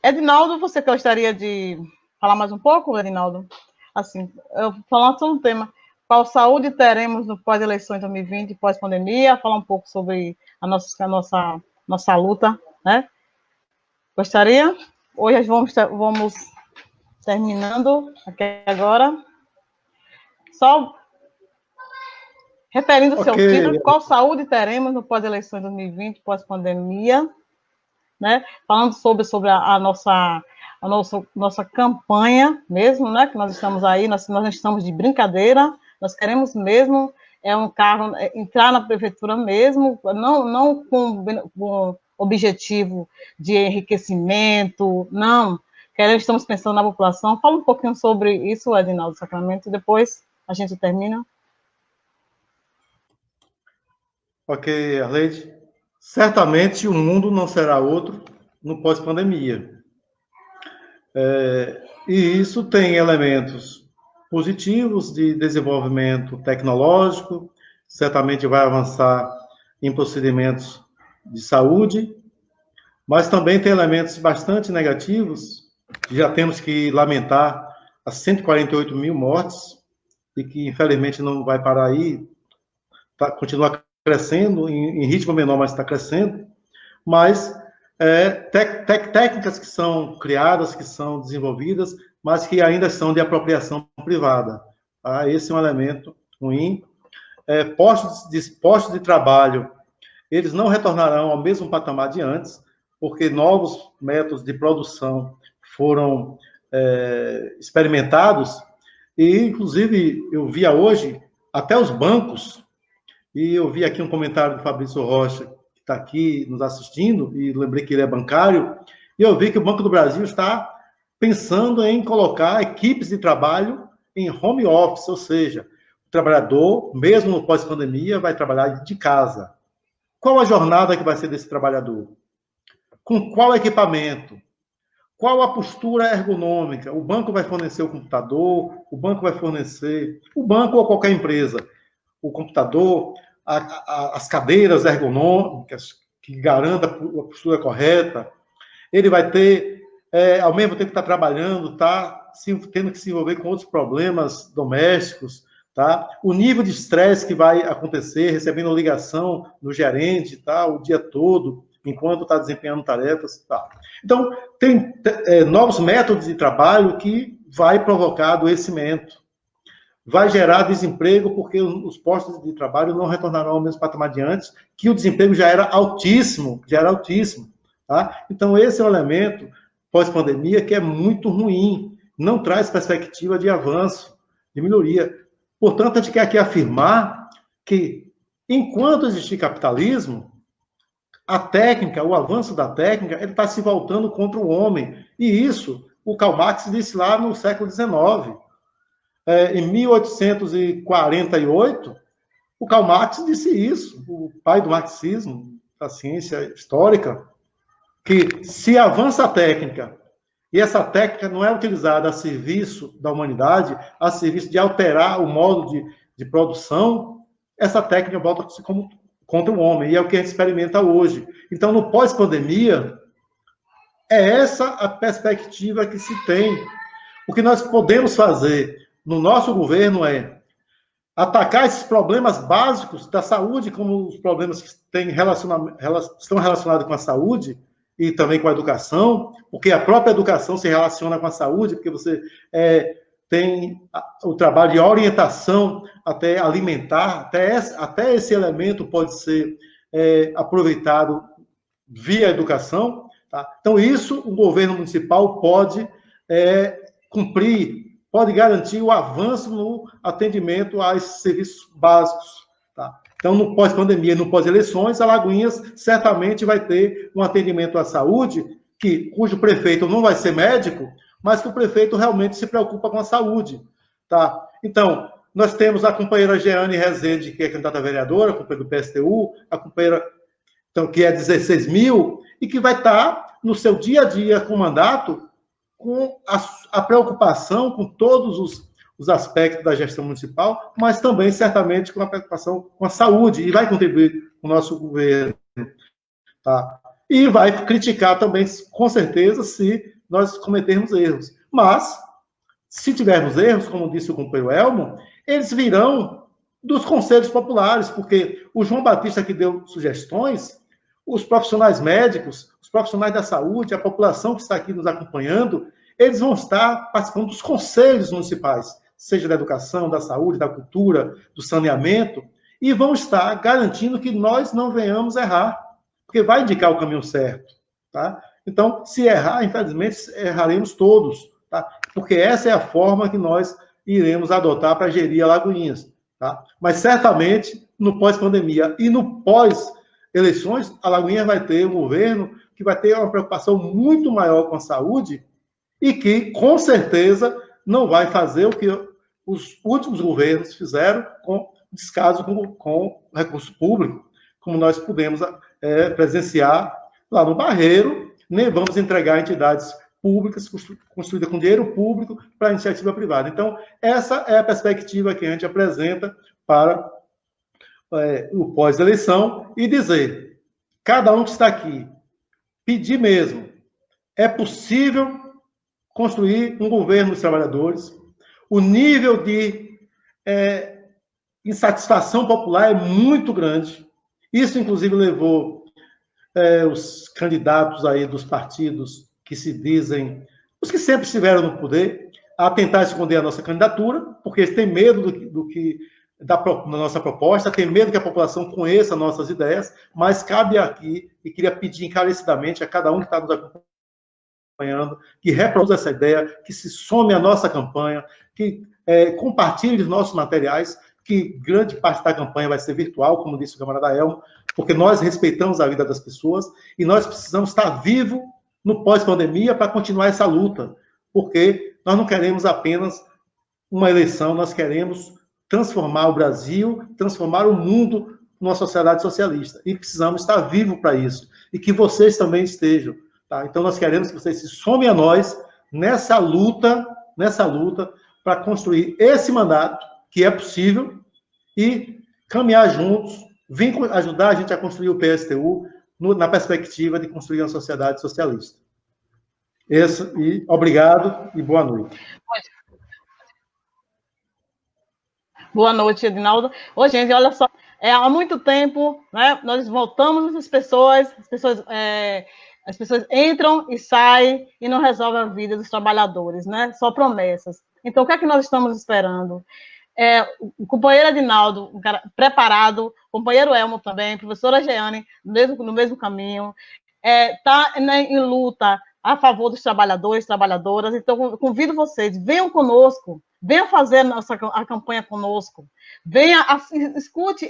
Edinaldo, você gostaria de falar mais um pouco, Edinaldo? Assim, eu falando sobre o tema, qual saúde teremos no pós-eleições 2020 e pós-pandemia, falar um pouco sobre a nossa luta, né? Gostaria? Hoje vamos terminando aqui agora. Só referindo-se ao título, qual saúde teremos no pós-eleições 2020 pós-pandemia, né? Falando sobre a nossa campanha mesmo, né? Que nós estamos aí, nós não estamos de brincadeira, nós queremos mesmo um cargo, entrar na prefeitura mesmo, não com objetivo de enriquecimento, não. Estamos pensando na população. Fala um pouquinho sobre isso, Edinaldo Sacramento, e depois a gente termina. Ok, Arleide. Certamente o mundo não será outro no pós-pandemia. E isso tem elementos positivos de desenvolvimento tecnológico, certamente vai avançar em procedimentos de saúde, mas também tem elementos bastante negativos, que já temos que lamentar as 148 mil mortes, e que infelizmente não vai parar aí, continua crescendo, em ritmo menor, mas está crescendo, mas técnicas que são criadas, que são desenvolvidas, mas que ainda são de apropriação privada. Tá? Esse é um elemento ruim. Postos de trabalho, eles não retornarão ao mesmo patamar de antes, porque novos métodos de produção foram experimentados, e, inclusive, eu via hoje, até os bancos, e eu vi aqui um comentário do Fabrício Rocha, que está aqui nos assistindo, e lembrei que ele é bancário, e eu vi que o Banco do Brasil está pensando em colocar equipes de trabalho em home office, ou seja, o trabalhador, mesmo no pós-pandemia, vai trabalhar de casa. Qual a jornada que vai ser desse trabalhador? Com qual equipamento? Qual a postura ergonômica? O banco vai fornecer o computador, o banco ou qualquer empresa, o computador, as cadeiras ergonômicas que garantam a postura correta. Ele vai ter, ao mesmo tempo que está trabalhando, tendo que se envolver com outros problemas domésticos, tá? O nível de estresse que vai acontecer, recebendo ligação do gerente, tá? O dia todo, enquanto está desempenhando tarefas, tá? Então, tem novos métodos de trabalho que vai provocar adoecimento. Vai gerar desemprego, porque os postos de trabalho não retornarão ao mesmo patamar de antes, que o desemprego já era altíssimo, tá? Então, esse é um elemento pós-pandemia que é muito ruim, não traz perspectiva de avanço, de melhoria. Portanto, a gente quer aqui afirmar que, enquanto existir capitalismo, a técnica, o avanço da técnica, ele está se voltando contra o homem. E isso, o Karl Marx disse lá no século XIX. Em 1848, o Karl Marx disse isso, o pai do marxismo, da ciência histórica. que se avança a técnica, e essa técnica não é utilizada a serviço da humanidade, a serviço de alterar o modo de produção, essa técnica volta-se como contra o homem, e é o que a gente experimenta hoje. Então, no pós-pandemia, é essa a perspectiva que se tem. O que nós podemos fazer no nosso governo é atacar esses problemas básicos da saúde, como os problemas que estão relacionados com a saúde e também com a educação, porque a própria educação se relaciona com a saúde, porque você tem o trabalho de orientação até alimentar, até esse elemento pode ser aproveitado via educação. Tá? Então, isso o governo municipal pode cumprir, pode garantir o avanço no atendimento a esses serviços básicos. Tá? Então, no pós-pandemia, no pós-eleições, Alagoinhas certamente vai ter um atendimento à saúde cujo prefeito não vai ser médico, mas que o prefeito realmente se preocupa com a saúde. Tá? Então, nós temos a companheira Jeane Rezende, que é candidata a vereadora, a companheira do PSTU, a companheira que é 16 mil, e que vai estar no seu dia a dia com o mandato, com a preocupação com todos os aspectos da gestão municipal, mas também, certamente, com a preocupação com a saúde, e vai contribuir com o nosso governo. Tá? E vai criticar também, com certeza, se nós cometermos erros. Mas, se tivermos erros, como disse o companheiro Elmo, eles virão dos conselhos populares, porque o João Batista que deu sugestões, os profissionais médicos, os profissionais da saúde, a população que está aqui nos acompanhando, eles vão estar participando dos conselhos municipais, seja da educação, da saúde, da cultura, do saneamento, e vão estar garantindo que nós não venhamos errar, porque vai indicar o caminho certo. Tá? Então, se errar, infelizmente, erraremos todos, tá? Porque essa é a forma que nós iremos adotar para gerir Alagoinhas. Tá? Mas, certamente, no pós-pandemia e no pós-eleições, Alagoinhas vai ter um governo que vai ter uma preocupação muito maior com a saúde e que, com certeza, não vai fazer o que os últimos governos fizeram com descaso com recurso público, como nós pudemos presenciar lá no Barreiro, nem vamos entregar entidades públicas construídas com dinheiro público para a iniciativa privada. Então, essa é a perspectiva que a gente apresenta para o pós-eleição e dizer, cada um que está aqui, pedir mesmo, é possível construir um governo dos trabalhadores, o nível de insatisfação popular é muito grande, isso, inclusive, levou os candidatos aí dos partidos que se dizem, os que sempre estiveram no poder, a tentar esconder a nossa candidatura, porque eles têm medo da nossa proposta, têm medo que a população conheça nossas ideias, mas cabe aqui, e queria pedir encarecidamente a cada um que está nos acompanhando, que reproduza essa ideia, que se some à nossa campanha, que compartilhe os nossos materiais, que grande parte da campanha vai ser virtual, como disse o camarada Elmo, porque nós respeitamos a vida das pessoas e nós precisamos estar vivos no pós-pandemia para continuar essa luta, porque nós não queremos apenas uma eleição, nós queremos transformar o Brasil, transformar o mundo numa sociedade socialista, e precisamos estar vivos para isso, e que vocês também estejam. Tá? Então, nós queremos que vocês se somem a nós nessa luta para construir esse mandato, que é possível, e caminhar juntos, vir ajudar a gente a construir o PSTU na perspectiva de construir uma sociedade socialista. E obrigado e boa noite. Boa noite, Edinaldo. Ô, gente, olha só, há muito tempo, né, nós voltamos as pessoas entram e saem e não resolvem a vida dos trabalhadores, né? Só promessas. Então, o que é que nós estamos esperando? O companheiro Edinaldo, um cara preparado, o companheiro Elmo também, a professora Jeane, no mesmo caminho, está em luta a favor dos trabalhadores, trabalhadoras. Então, convido vocês, venham conosco, venham fazer a campanha conosco,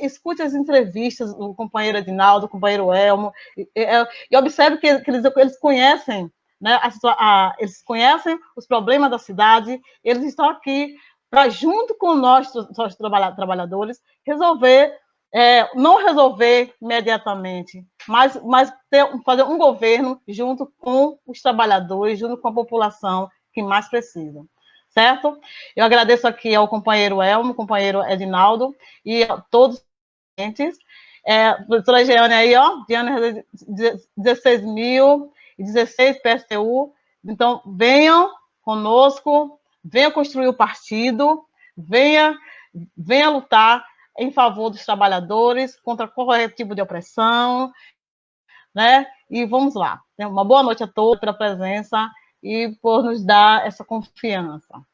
escute as entrevistas do companheiro Edinaldo, do companheiro Elmo, e observe que eles conhecem, né, eles conhecem os problemas da cidade, eles estão aqui para, junto com nós, trabalhadores, não resolver imediatamente, mas fazer um governo junto com os trabalhadores, junto com a população que mais precisa, certo? Eu agradeço aqui ao companheiro Elmo, companheiro Edinaldo, e a todos os presentes. Professora Jeane aí, ó, Jeane, 16.016 PSTU. Então, venham conosco, venha construir o partido, venha lutar em favor dos trabalhadores, contra qualquer tipo de opressão, né? E vamos lá. Uma boa noite a todos pela presença e por nos dar essa confiança.